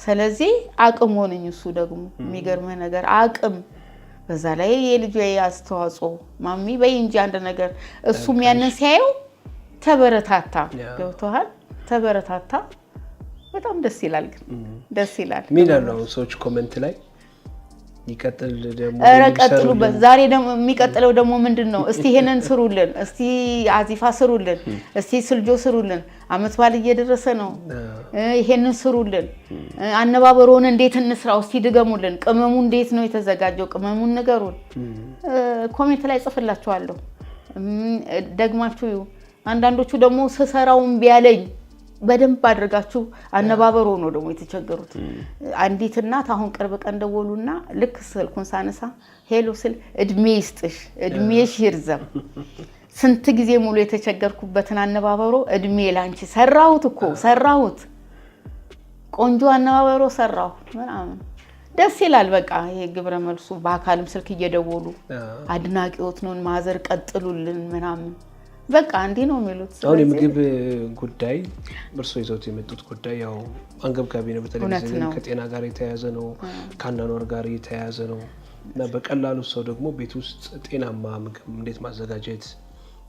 ስለዚህ አቅም ሆነኝ እሱ ደግሞ የሚገርም ነገር አቅም በዛ ላይ የልጅ ያስተዋጽኦ ማሚ በእንጂ አንድ ነገር እሱም ያንን ሲያየው ተበረታታ ገብቷል ተበረታታ በጣም ደስ ይላል ደስ ይላል ሚላለው ሰዎች ኮሜንት ላይ ይቀጥል ደግሞ ረቀጥሉበት ዛሬ ደግሞ የሚቀጥለው ደግሞ ምንድነው እስቲ ይሄንን ስሩልን እስቲ አዚፋ ስሩልን እስቲ ስልጆ ስሩልን አመት ባል እየደረሰ ነው ይሄንን ስሩልን አነባበሩን እንዴት እንስራው እስቲ ድገሙልን ቅመሙ እንዴት ነው የተዘጋጀው ቅመሙን ንገሩን ኮሜንት ላይ ጽፍላችኋለሁ ደግማችሁ አንዳንዶቹ ደግሞ ሰሰራውን ቢያለኝ በደንብ አድርጋችሁ አነባበሩ ነው ደግሞ የተቸገሩት አንዲት እናት አሁን ቅርብ ቀን ደወሉና ልክ ስልኩን ሳነሳ ሄሎ ስል እድሜ ይስጥሽ እድሜሽ ይርዘም ስንት ጊዜ ሙሉ የተቸገርኩበትን አነባበሩ እድሜ ላንቺ ሰራሁት ቆንጆ አነባበሩ ሰራሁ ምናምን ደስ ይላል በቃ ይሄ ግብረ መልሱ በአካልም ስልክ እየደወሉ አድናቂዎት ነው ማዘር ቀጥሉልን ምናምን በቃ እንዴ ነው የሚሉት አሁን የምግብ ጉዳይ እርሶ ይዘውት የመጡት ጉዳይ ያው አንገብጋቢ ነው በተለይ ከጤና ጋር የተያያዘ ነው ከአኗኗር ጋር የተያያዘ ነው እና በቀላሉ ሰው ደግሞ ቤት ውስጥ ጤናማ ምግብ እንዴት ማዘጋጀት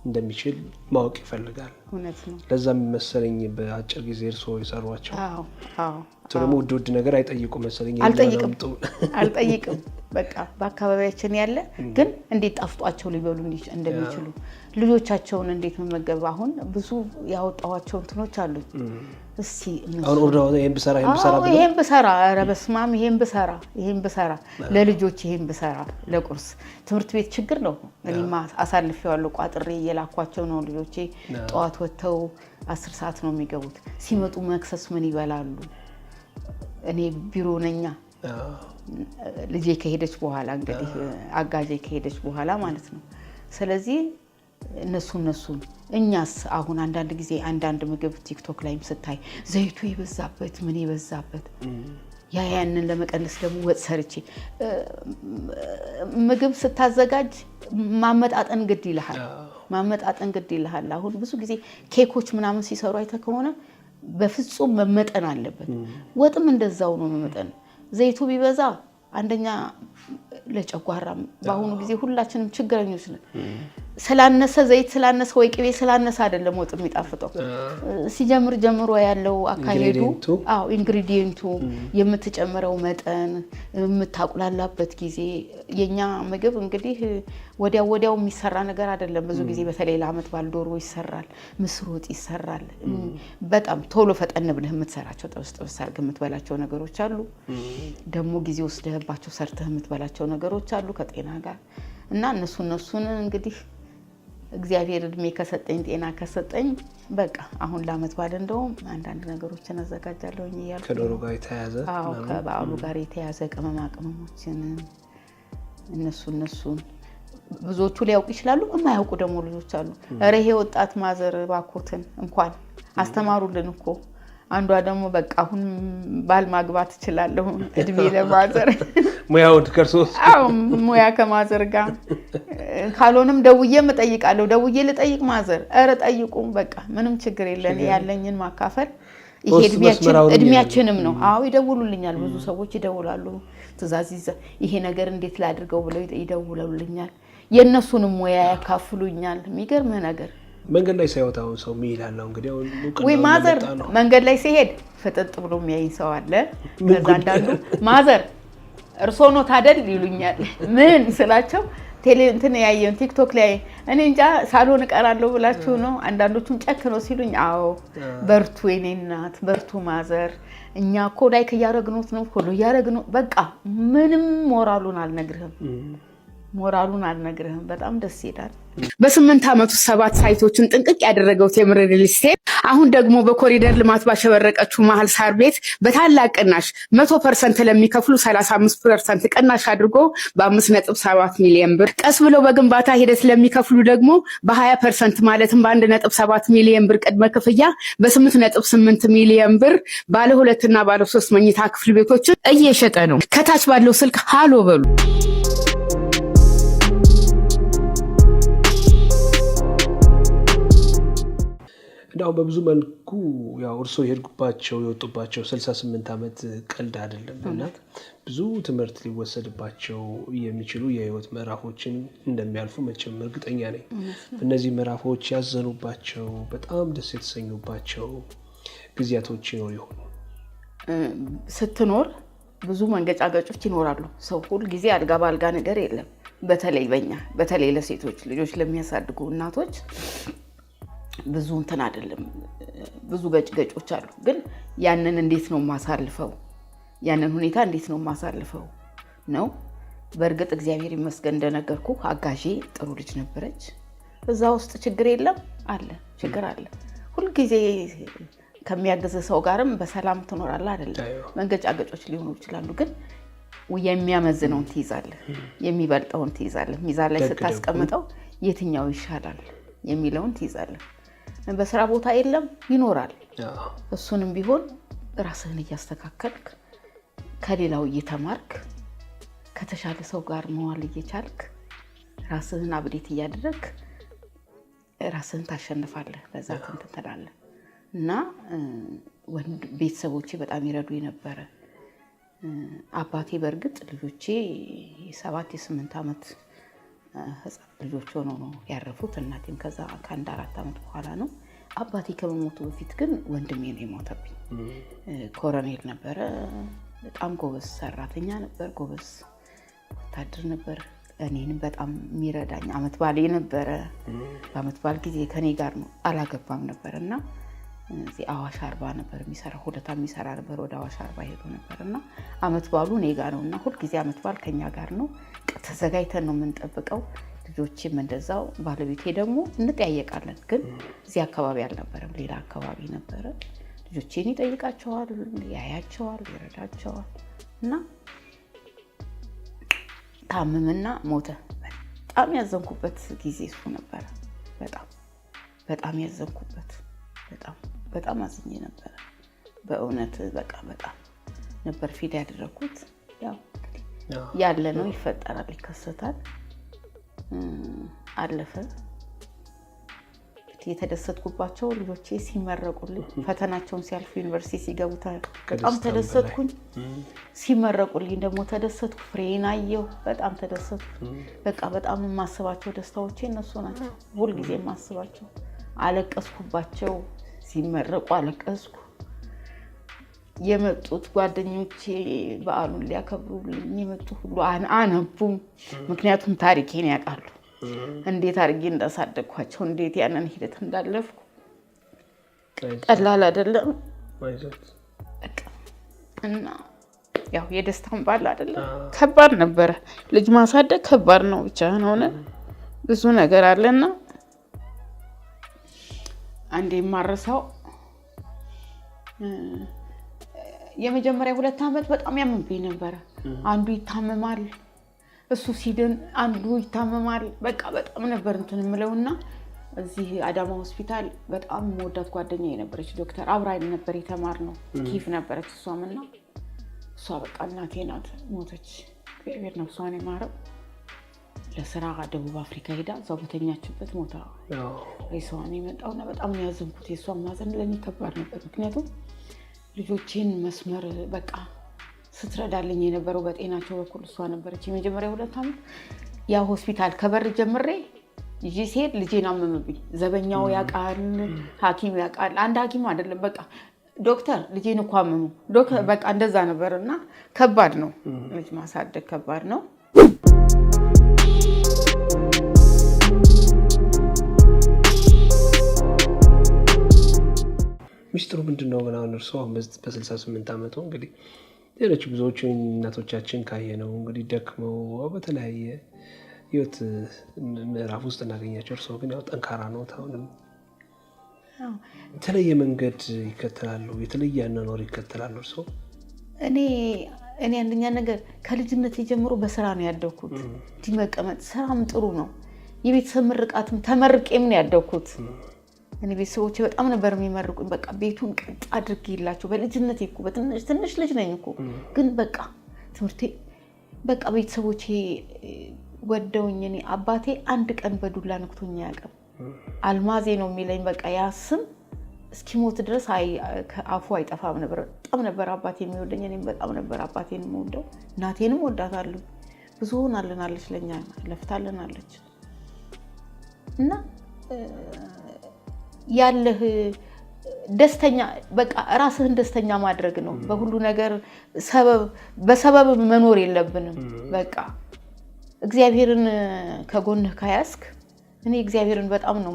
እንደሚችል ማወቅ ይፈልጋል እውነት ነው ለዛም መሰለኝ በአጭር ጊዜ እርሶ ይሰሯቸው ደግሞ ውድ ነገር አይጠይቁም መሰለኝ አልጠይቅም በቃ በአካባቢያችን ያለ ግን እንዴት ጣፍጧቸው ሊበሉ እንደሚችሉ ልጆቻቸውን እንዴት መመገብ አሁን ብዙ ያወጣዋቸው እንትኖች አሉ እስቲ አሁን ኦርደር ይሄን ብሰራ ኧረ በስመ አብ ይሄን ብሰራ ለልጆች ይሄን ብሰራ ለቁርስ ትምህርት ቤት ችግር ነው እኔማ አሳልፌዋለሁ ቋጥሬ እየላኳቸው ነው ልጆቼ ጠዋት ወጥተው 10 ሰዓት ነው የሚገቡት ሲመጡ መክሰስ ምን ይበላሉ እኔ ቢሮ ነኛ ልጄ ከሄደች በኋላ እንግዲህ አጋጄ ከሄደች በኋላ ማለት ነው ስለዚህ እነሱን እኛስ አሁን አንዳንድ ጊዜ አንዳንድ ምግብ ቲክቶክ ላይም ስታይ ዘይቱ ይበዛበት ምን ይበዛበት ያንን ለመቀነስ ደግሞ ወጥ ሰርቼ ምግብ ስታዘጋጅ ማመጣጠን ግድ ይልሃል አሁን ብዙ ጊዜ ኬኮች ምናምን ሲሰሩ አይተህ ከሆነ በፍጹም መመጠን አለበት ወጥም እንደዛው ነው መመጠን ዘይቱ ቢበዛ አንደኛ ለጨጓራም ባሁኑ ጊዜ ሁላችንም ችግረኞች ነን ስላነሰ ዘይት ስላነሰ ወይ ቅቤ ስላነሰ አይደለም ወጥ የሚጣፍጠው ሲጀምር ጀምሮ ያለው አካሄዱ ኢንግሪዲየንቱ የምትጨምረው መጠን የምታቁላላበት ጊዜ የኛ ምግብ እንግዲህ ወዲያው የሚሰራ ነገር አይደለም ብዙ ጊዜ በተለይ ለአመት ባል ዶሮ ይሰራል ምስር ወጥ ይሰራል በጣም ቶሎ ፈጠን ብለህ የምትሰራቸው ጥብስ አድርገህ የምትበላቸው ነገሮች አሉ ደግሞ ጊዜ ወስደህባቸው ሰርተህ የምትበላቸው ነገሮች አሉ ከጤና ጋር እና እነሱን እንግዲህ እግዚአብሔር እድሜ ከሰጠኝ ጤና ከሰጠኝ በቃ አሁን ለአመት ባል እንደውም አንዳንድ ነገሮችን አዘጋጃለሁኝ ይያል ከዶሮ ጋር የተያዘ ከበዓሉ ጋር የተያዘ ቅመሞችን እነሱን ብዙዎቹ ሊያውቁ ይችላሉ የማያውቁ ደግሞ ልጆች አሉ ኧረ ይሄ ወጣት ማዘር ባኮትን እንኳን አስተማሩልን እኮ አንዷ ደግሞ በቃ አሁን ባል ማግባት እችላለሁ እድሜ ለማዘር ሙያውን ከርሶስ ሙያ ከማዘር ጋር ካልሆነም ደውዬ ልጠይቅ ማዘር ኧረ ጠይቁ በቃ ምንም ችግር የለም ያለኝን ማካፈል ይሄ እድሜያችንም ነው ይደውሉልኛል ብዙ ሰዎች ይደውላሉ ትዛዝ ይሄ ነገር እንዴት ላድርገው ብለው ይደውሉልኛል የነሱንም ሙያ ያካፍሉኛል የሚገርም ነገር መንገድ ላይ ሳይወጣው ሰው ሚላለው እንግዲህ ወይ ማዘር መንገድ ላይ ሲሄድ ፍጥጥ ብሎ የሚያይ ሰው አለ ከዛ አንዳንዱ ማዘር እርሶ ነው ታደል ይሉኛል ምን ስላቸው እንትን ያየን ቲክቶክ ላይ እኔ እንጃ ሳሎን እቀራለሁ ብላችሁ ነው አንዳንዶቹም ጨክነው ሲሉኝ በርቱ የኔ እናት በርቱ ማዘር እኛ እኮ ላይ ከያረግኖት ነው ሁሉ ያረግነው በቃ ምንም ሞራሉን አልነግርህም በጣም ደስ ይላል በ8 አመቱ 7 ሳይቶችን ጥንቅቅ ያደረገው ቴምር ሪል ስቴት አሁን ደግሞ በኮሪደር ልማት ባሸበረቀችው መሃል ሳር ቤት በታላቅ ቅናሽ 100% ለሚከፍሉ 35% ቅናሽ አድርጎ በ5.7 ሚሊዮን ብር ቀስ ብለው በግንባታ ሂደት ለሚከፍሉ ደግሞ በ20% ማለትም በ1.7 ሚሊዮን ብር ቅድመ ክፍያ በ8.8 ሚሊዮን ብር ባለ 2 እና ባለ 3 መኝታ ክፍል ቤቶችን እየሸጠ ነው ከታች ባለው ስልክ ሃሎ በሉ እንዳው በብዙ መልኩ ያው እርሶ የሄድኩባቸው የወጡባቸው 68 አመት ቀልድ አይደለምና ብዙ ትምህርት ሊወሰድባቸው የሚችሉ የህይወት ምዕራፎችን እንደሚያልፉ መቼም እርግጠኛ ነኝ እነዚህ ምዕራፎች ያዘኑባቸው በጣም ደስ የተሰኙባቸው ጊዜያቶች ይኖር ይሆን ስትኖር ብዙ መንገጫገጮች ይኖራሉ ሰው ሁሉ ጊዜ አልጋ ባልጋ ነገር የለም በተለይ ለሴቶች ልጆች ለሚያሳድጉ እናቶች ብዙ እንትን አይደለም ብዙ ገጭገጮች አሉ ግን ያንን እንዴት ነው ማሳልፈው ያንን ሁኔታ እንዴት ነው ማሳልፈው ነው በርግጥ እግዚአብሔር ይመስገን እንደነገርኩ አጋዤ ጥሩ ልጅ ነበረች እዛ ውስጥ ችግር የለም ችግር አለ ሁሉ ጊዜ ከሚያገዘ ሰው ጋርም በሰላም ትኖራለህ አይደለም መንገጫገጮች ሊሆኑ ይችላሉ ግን የሚያመዝነውን ትይዛለህ የሚበልጠውን ትይዛለህ ሚዛን ላይ ስታስቀምጠው የትኛው ይሻላል የሚለውን ትይዛለህ በስራ ቦታ የለም ይኖራል እሱንም ቢሆን ራስህን እያስተካከልክ ከሌላው እየተማርክ ከተሻለ ሰው ጋር መዋል እየቻልክ ራስህን አብዴት እያደረግክ ራስህን ታሸንፋለህ በዛ ትላለህ እና ቤተሰቦቼ በጣም ይረዱኝ ነበር አባቴ በርግጥ ልጆቼ 7-8 አመት ልጆች ሆነው ነው ያረፉት እናቴም ከዛ ከ1-4 አመት በኋላ ነው አባቴ ከመሞቱ በፊት ግን ወንድሜ ነው የሞተብኝ። ኮሎኔል ነበረ። በጣም ጎበዝ ሰራተኛ ነበር፣ ጎበዝ ወታደር ነበር። እኔንም በጣም የሚረዳኝ አመት ባል ነበረ። በአመት ባል ጊዜ ከኔ ጋር ነው። አላገባም ነበርና እዚህ አዋሽ አርባ ነበር የሚሰራ፣ ሁለታ የሚሰራ ነበር። ወደ አዋሽ አርባ ሄዶ ነበርና አመት ባሉ እኔ ጋር ነውና ሁሉ ጊዜ አመት ባል ከኛ ጋር ነው። ተዘጋጅተን ነው የምንጠብቀው። ልጆችም እንደዛው፣ ባለቤቴ ደግሞ እንጠያየቃለን። ግን እዚህ አካባቢ አልነበረም፣ ሌላ አካባቢ ነበረ። ልጆቼን ይጠይቃቸዋል፣ ያያቸዋል፣ ይረዳቸዋል። እና ታመመና ሞተ። በጣም ያዘንኩበት ጊዜ እሱ ነበረ። በጣም ያዘንኩበት፣ በጣም አዝኜ ነበረ በእውነት። በቃ በጣም ነበር ፊል ያደረኩት። ያው ያለ ነው፣ ይፈጠራል፣ ይከሰታል። አለፈ። የተደሰትኩባቸው ልጆቼ ሲመረቁልኝ፣ ፈተናቸውን ሲያልፉ ዩኒቨርሲቲ ሲገቡ በጣም ተደሰትኩኝ። ሲመረቁልኝ ደግሞ ተደሰትኩ። ፍሬን አየሁ፣ በጣም ተደሰትኩ። በቃ በጣም የማስባቸው ደስታዎቼ እነሱ ናቸው። ሁልጊዜ የማስባቸው። አለቀስኩባቸው። ሲመረቁ አለቀስኩ። የመጡት ጓደኞቼ በዓሉን ሊያከብሩልኝ የመጡ ሁሉ አነቡ። ምክንያቱም ታሪኬን ያውቃሉ። እንዴት አድርጌ እንዳሳደግኳቸው፣ እንዴት ያንን ሂደት እንዳለፍኩ ቀላል አይደለም። እና ያው የደስታን ባል አይደለም፣ ከባድ ነበረ። ልጅ ማሳደግ ከባድ ነው። ብቻ ሆነ ብዙ ነገር አለና አንዴ ማረሳው የመጀመሪያ 2 አመት በጣም ያመብኝ ነበር። አንዱ ይታመማል፣ እሱ ሲድን አንዱ ይታመማል። በቃ በጣም ነበር እንትን የምለውና እዚህ አዳማ ሆስፒታል በጣም መወዳት ጓደኛዬ ነበረች፣ ዶክተር አብራኝ ነበር የተማርነው። ኪፍ ነበረች እሷምና እሷ በቃ እናቴ ናት፣ ሞተች። እግዚአብሔር ነፍሷን ይማረው። ለስራ ደቡብ አፍሪካ ሄዳ እዛው በተኛችበት ሞታ ሬሳዋን የመጣውና በጣም ነው ያዘንኩት። የሷን ማዘን ለኔ ከባድ ነበር። ምክንያቱም ልጆቼን መስመር በቃ ስትረዳልኝ የነበረው በጤናቸው በኩል እሷ ነበረች። የመጀመሪያ 2 አመት ያ ሆስፒታል ከበር ጀምሬ ይዤ ሲሄድ ልጄን አመመብኝ። ዘበኛው ያውቃል፣ ሐኪም ያውቃል። አንድ ሐኪም አይደለም በቃ ዶክተር ልጄን እኮ አመሙ ዶክተር በቃ እንደዛ ነበርና ከባድ ነው። ልጅ ማሳደግ ከባድ ነው። ሚስጥሩ ምንድነው? ግን አሁን እርሱ በ68 አመቱ እንግዲህ ሌሎች ብዙዎቹ እናቶቻችን ካየነው እንግዲህ ደክመው በተለያየ ህይወት ምዕራፍ ውስጥ እናገኛቸው። እርሱ ግን ያው ጠንካራ ነው። አሁንም የተለየ መንገድ ይከተላሉ፣ የተለየ አኗኗር ይከተላሉ። እርሱ እኔ አንደኛ ነገር ከልጅነት ጀምሮ በስራ ነው ያደግኩት። እንዲህ መቀመጥ ስራም ጥሩ ነው። የቤተሰብ ምርቃትም ተመርቄም ነው ያደግኩት። እኔ ቤተሰቦቼ በጣም ነበር የሚመርቁኝ። በቃ ቤቱን ቀጥ አድርጌላቸው በልጅነቴ እኮ ትንሽ ልጅ ነኝ እኮ ግን በቃ ትምህርቴ በቃ ቤተሰቦቼ ወደውኝ። እኔ አባቴ አንድ ቀን በዱላ ነክቶኝ አያውቅም። አልማዜ ነው የሚለኝ። በቃ ያ ስም እስኪሞት ድረስ ከአፉ አይጠፋም ነበር። በጣም ነበር አባቴ የሚወደኝ። እኔም በጣም ነበር አባቴን የምወደው። እናቴንም ወዳታለሁ። ብዙ ሆናልናለች፣ ለኛ ለፍታልናለች። እና ያለህ ደስተኛ በቃ ራስህን ደስተኛ ማድረግ ነው። በሁሉ ነገር በሰበብ መኖር የለብንም። በቃ እግዚአብሔርን ከጎንህ ካያስክ፣ እኔ እግዚአብሔርን በጣም ነው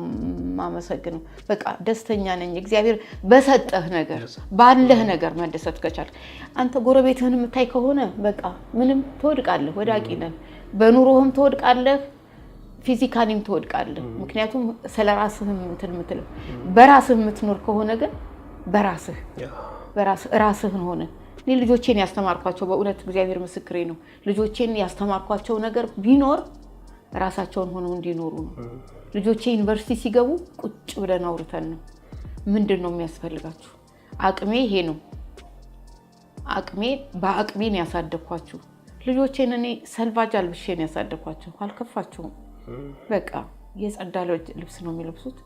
ማመሰግነው። በቃ ደስተኛ ነኝ። እግዚአብሔር በሰጠህ ነገር ባለህ ነገር መደሰት ከቻልክ፣ አንተ ጎረቤትህን የምታይ ከሆነ በቃ ምንም ትወድቃለህ፣ ወዳቂ ነህ። በኑሮህም ትወድቃለህ፣ ፊዚካሊም ትወድቃለህ። ምክንያቱም ስለራስህ እንትን የምትለው በራስህ የምትኖር ከሆነ ግን ራስህን ሆነ። እኔ ልጆቼን ያስተማርኳቸው በእውነት እግዚአብሔር ምስክሬ ነው። ልጆቼን ያስተማርኳቸው ነገር ቢኖር ራሳቸውን ሆነው እንዲኖሩ ነው። ልጆቼ ዩኒቨርሲቲ ሲገቡ ቁጭ ብለን አውርተን ነው ምንድን ነው የሚያስፈልጋችሁ? አቅሜ ይሄ ነው። በአቅሜን ያሳደግኳቸው ልጆቼን እኔ ሰልቫጅ አልብሼን ያሳደግኳቸው። አልከፋቸውም። በቃ የጸዳ ልብስ ነው የሚለብሱት።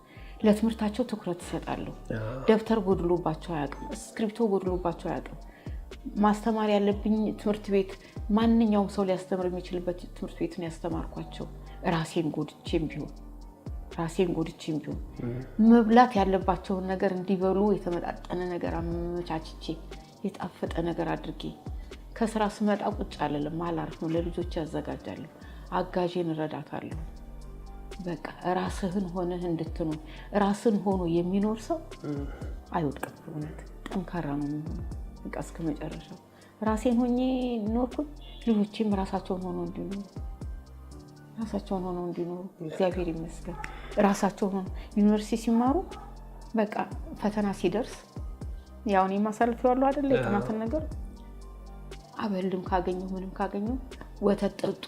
ለትምህርታቸው ትኩረት ይሰጣሉ። ደብተር ጎድሎባቸው አያውቅም። እስክሪፕቶ ጎድሎባቸው አያውቅም። ማስተማር ያለብኝ ትምህርት ቤት ማንኛውም ሰው ሊያስተምር የሚችልበት ትምህርት ቤት ነው ያስተማርኳቸው። ራሴን ጎድቼም ቢሆን ራሴን ጎድቼም ቢሆን መብላት ያለባቸውን ነገር እንዲበሉ የተመጣጠነ ነገር አመቻችቼ የጣፈጠ ነገር አድርጌ ከስራ ስመጣ ቁጭ አልልም፣ አላርፍ ነው ለልጆች ያዘጋጃለሁ፣ አጋዤን እረዳታለሁ። በቃ ራስህን ሆነህ እንድትኖር ራስን ሆኖ የሚኖር ሰው አይወድቅም። እውነት ጠንካራ ነው የሚሆነው በቃ እስከ መጨረሻው። ራሴን ሆኜ ኖርኩኝ፣ ልጆቼም ራሳቸውን ሆነው እንዲኖሩ እግዚአብሔር ይመስገን። ራሳቸውን ሆነው ዩኒቨርሲቲ ሲማሩ በቃ ፈተና ሲደርስ ያው እኔ ማሳልፈዋለሁ አይደል የጥናትን ነገር አበልም ካገኘው ምንም ካገኘው ወተት ጠጡ፣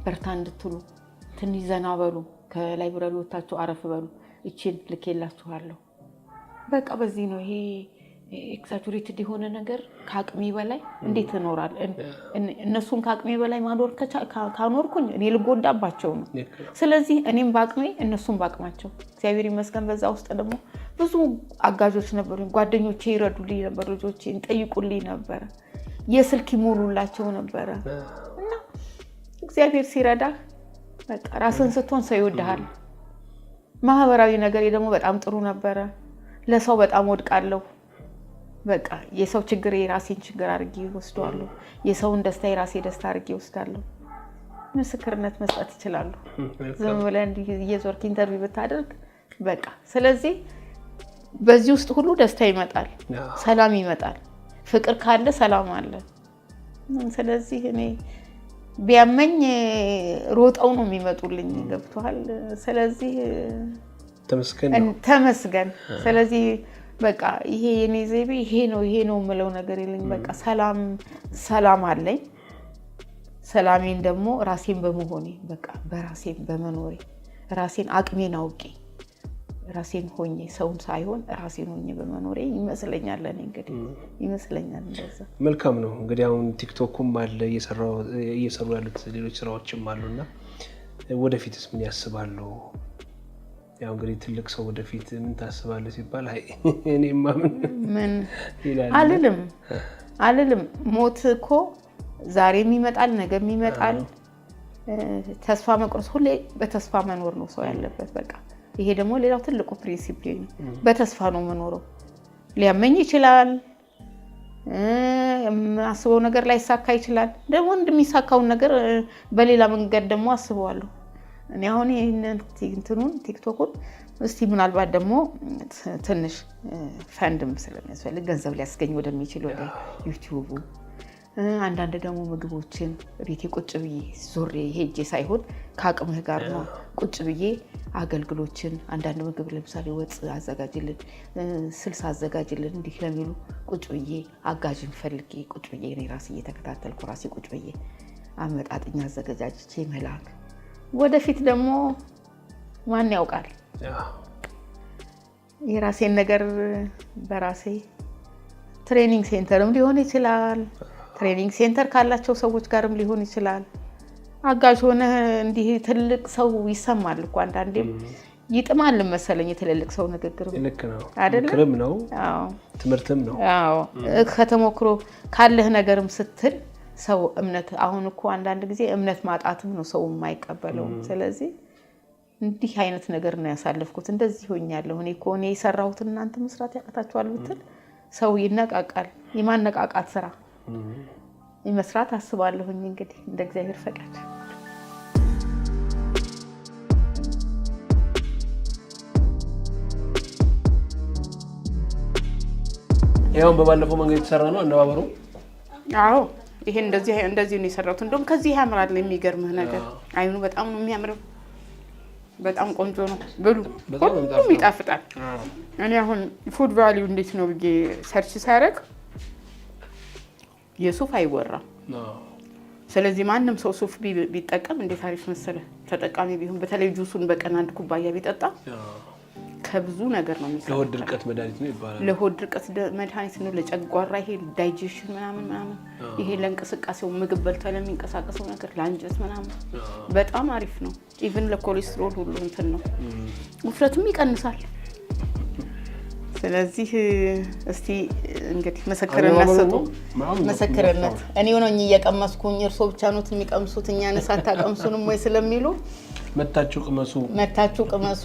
በርታ እንድትሉ ትንሽ ዘና በሉ፣ ከላይብራሪ ወጣችሁ አረፍ በሉ፣ እቺን ልኬላችኋለሁ። በቃ በዚህ ነው። ይሄ ኤክሳቹሬትድ የሆነ ነገር ከአቅሜ በላይ እንዴት እኖራለሁ? እነሱን ከአቅሜ በላይ ማኖር ካኖርኩኝ እኔ ልጎዳባቸው ነው። ስለዚህ እኔም በአቅሜ እነሱም በአቅማቸው እግዚአብሔር ይመስገን። በዛ ውስጥ ደግሞ ብዙ አጋዦች ነበሩኝ። ጓደኞቼ ይረዱልኝ ነበር፣ ልጆቼን ጠይቁልኝ ነበር፣ የስልክ ይሞሉላቸው ነበር። እና እግዚአብሔር ሲረዳህ በቃ ራስን ስትሆን ሰው ይወድሃል። ማህበራዊ ነገር ደግሞ በጣም ጥሩ ነበረ። ለሰው በጣም ወድቃለሁ። በቃ የሰው ችግር የራሴን ችግር አድርጌ ወስደዋለሁ፣ የሰውን ደስታ የራሴ ደስታ አድርጌ ወስዳለሁ። ምስክርነት መስጠት ይችላሉ። ዝም ብለህ እንዲህ እየዞርክ ኢንተርቪው ብታደርግ በቃ። ስለዚህ በዚህ ውስጥ ሁሉ ደስታ ይመጣል፣ ሰላም ይመጣል። ፍቅር ካለ ሰላም አለ። ስለዚህ እኔ ቢያመኝ ሮጠው ነው የሚመጡልኝ። ገብቷል። ስለዚህ ተመስገን። ስለዚህ በቃ ይሄ የኔ ዘይቤ ይሄ ነው የምለው ነገር የለኝ። በቃ ሰላም አለኝ። ሰላሜን ደግሞ ራሴን በመሆኔ በቃ በራሴን በመኖሬ ራሴን አቅሜን አውቄ ራሴን ሆኜ ሰውን ሳይሆን ራሴን ሆኜ በመኖሬ ይመስለኛል። እኔ እንግዲህ ይመስለኛል እንደዛ። መልካም ነው። እንግዲህ አሁን ቲክቶክም አለ እየሰሩ ያሉት ሌሎች ስራዎችም አሉና ወደፊትስ ምን ያስባሉ? ያው እንግዲህ ትልቅ ሰው ወደፊት ምን ታስባለህ ሲባል አይ እኔማ ምን ይላል አልልም። ሞት እኮ ዛሬም ይመጣል፣ ነገም ይመጣል። ተስፋ መቁረጥ፣ ሁሌ በተስፋ መኖር ነው ሰው ያለበት። በቃ ይሄ ደግሞ ሌላው ትልቁ ፕሪንሲፕል ነው። በተስፋ ነው መኖረው። ሊያመኝ ይችላል፣ አስበው ነገር ላይ ሳካ ይችላል። ደግሞ እንደሚሳካውን ነገር በሌላ መንገድ ደግሞ አስበዋለሁ። እኔ አሁን ይሄንን ቲክቶኩን እስቲ ምናልባት ደግሞ ትንሽ ፈንድም ስለሚያስፈልግ ገንዘብ ሊያስገኝ ወደሚችል ወደ ዩቲዩቡ አንዳንድ ደግሞ ምግቦችን ቤቴ ቁጭ ብዬ ዞሬ ሄጄ ሳይሆን ከአቅምህ ጋር ነው ቁጭ ብዬ አገልግሎችን አንዳንድ ምግብ ለምሳሌ ወጥ አዘጋጅልን፣ ስልስ አዘጋጅልን እንዲህ ለሚሉ ቁጭ ብዬ አጋዥን ፈልጌ ቁጭ ብዬ እኔ ራሴ እየተከታተልኩ ራሴ ቁጭ ብዬ አመጣጥኛ አዘጋጅቼ መላክ። ወደፊት ደግሞ ማን ያውቃል የራሴን ነገር በራሴ ትሬኒንግ ሴንተርም ሊሆን ይችላል። ትሬኒንግ ሴንተር ካላቸው ሰዎች ጋርም ሊሆን ይችላል። አጋዥ ሆነ እንዲህ ትልቅ ሰው ይሰማል እኮ አንዳንዴም ይጥማል መሰለኝ። የትልልቅ ሰው ንግግር ልክ ነው አይደል? ምክርም ነው፣ ትምህርትም ነው። አዎ ከተሞክሮ ካለህ ነገርም ስትል ሰው እምነት አሁን እኮ አንዳንድ ጊዜ እምነት ማጣትም ነው ሰው የማይቀበለው። ስለዚህ እንዲህ አይነት ነገር ነው ያሳለፍኩት። እንደዚህ ሆኛለሁ እኔ እኮ እኔ የሰራሁት እናንተ መስራት ያቀታችኋል ብትል ሰው ይነቃቃል። የማነቃቃት ስራ መስራት አስባለሁኝ እንግዲህ እንደ እግዚአብሔር ፈቃድ። ያው በባለፈው መንገድ የተሰራ ነው አነባበሩ። አዎ ይሄ እንደዚህ ነው የሰራሁት። እንደውም ከዚህ ያምራል። የሚገርምህ ነገር አይኑ በጣም ነው የሚያምረው። በጣም ቆንጆ ነው። ብሉ፣ ሁሉም ይጣፍጣል። እኔ አሁን ፉድ ቫልዩ እንዴት ነው ብዬ ሰርች ሳደርግ የሱፍ አይወራም። ስለዚህ ማንም ሰው ሱፍ ቢጠቀም እንዴት አሪፍ መሰለህ ተጠቃሚ ቢሆን። በተለይ ጁሱን በቀን 1 ኩባያ ቢጠጣ ከብዙ ነገር ነው የሚሰራው። ለሆድ ድርቀት መድኃኒት ነው ይባላል። ለሆድ ድርቀት መድኃኒት ነው፣ ለጨጓራ ይሄ ዳይጀሽን ምናምን ይሄ ለእንቅስቃሴው ምግብ በልቶ ለሚንቀሳቀሰው ነገር ለአንጀት ምናምን በጣም አሪፍ ነው። ኢቭን ለኮሌስትሮል ሁሉ እንትን ነው፣ ውፍረትም ይቀንሳል። ስለዚህ እስቲ እንግዲህ መሰከረነት ሰጡ። መሰከረነት እኔ ሆነኝ እየቀመስኩኝ እርሶ ብቻ ነው የሚቀምሱት እኛን ሳታቀምሱንም ወይ ስለሚሉ መታችሁ ቅመሱ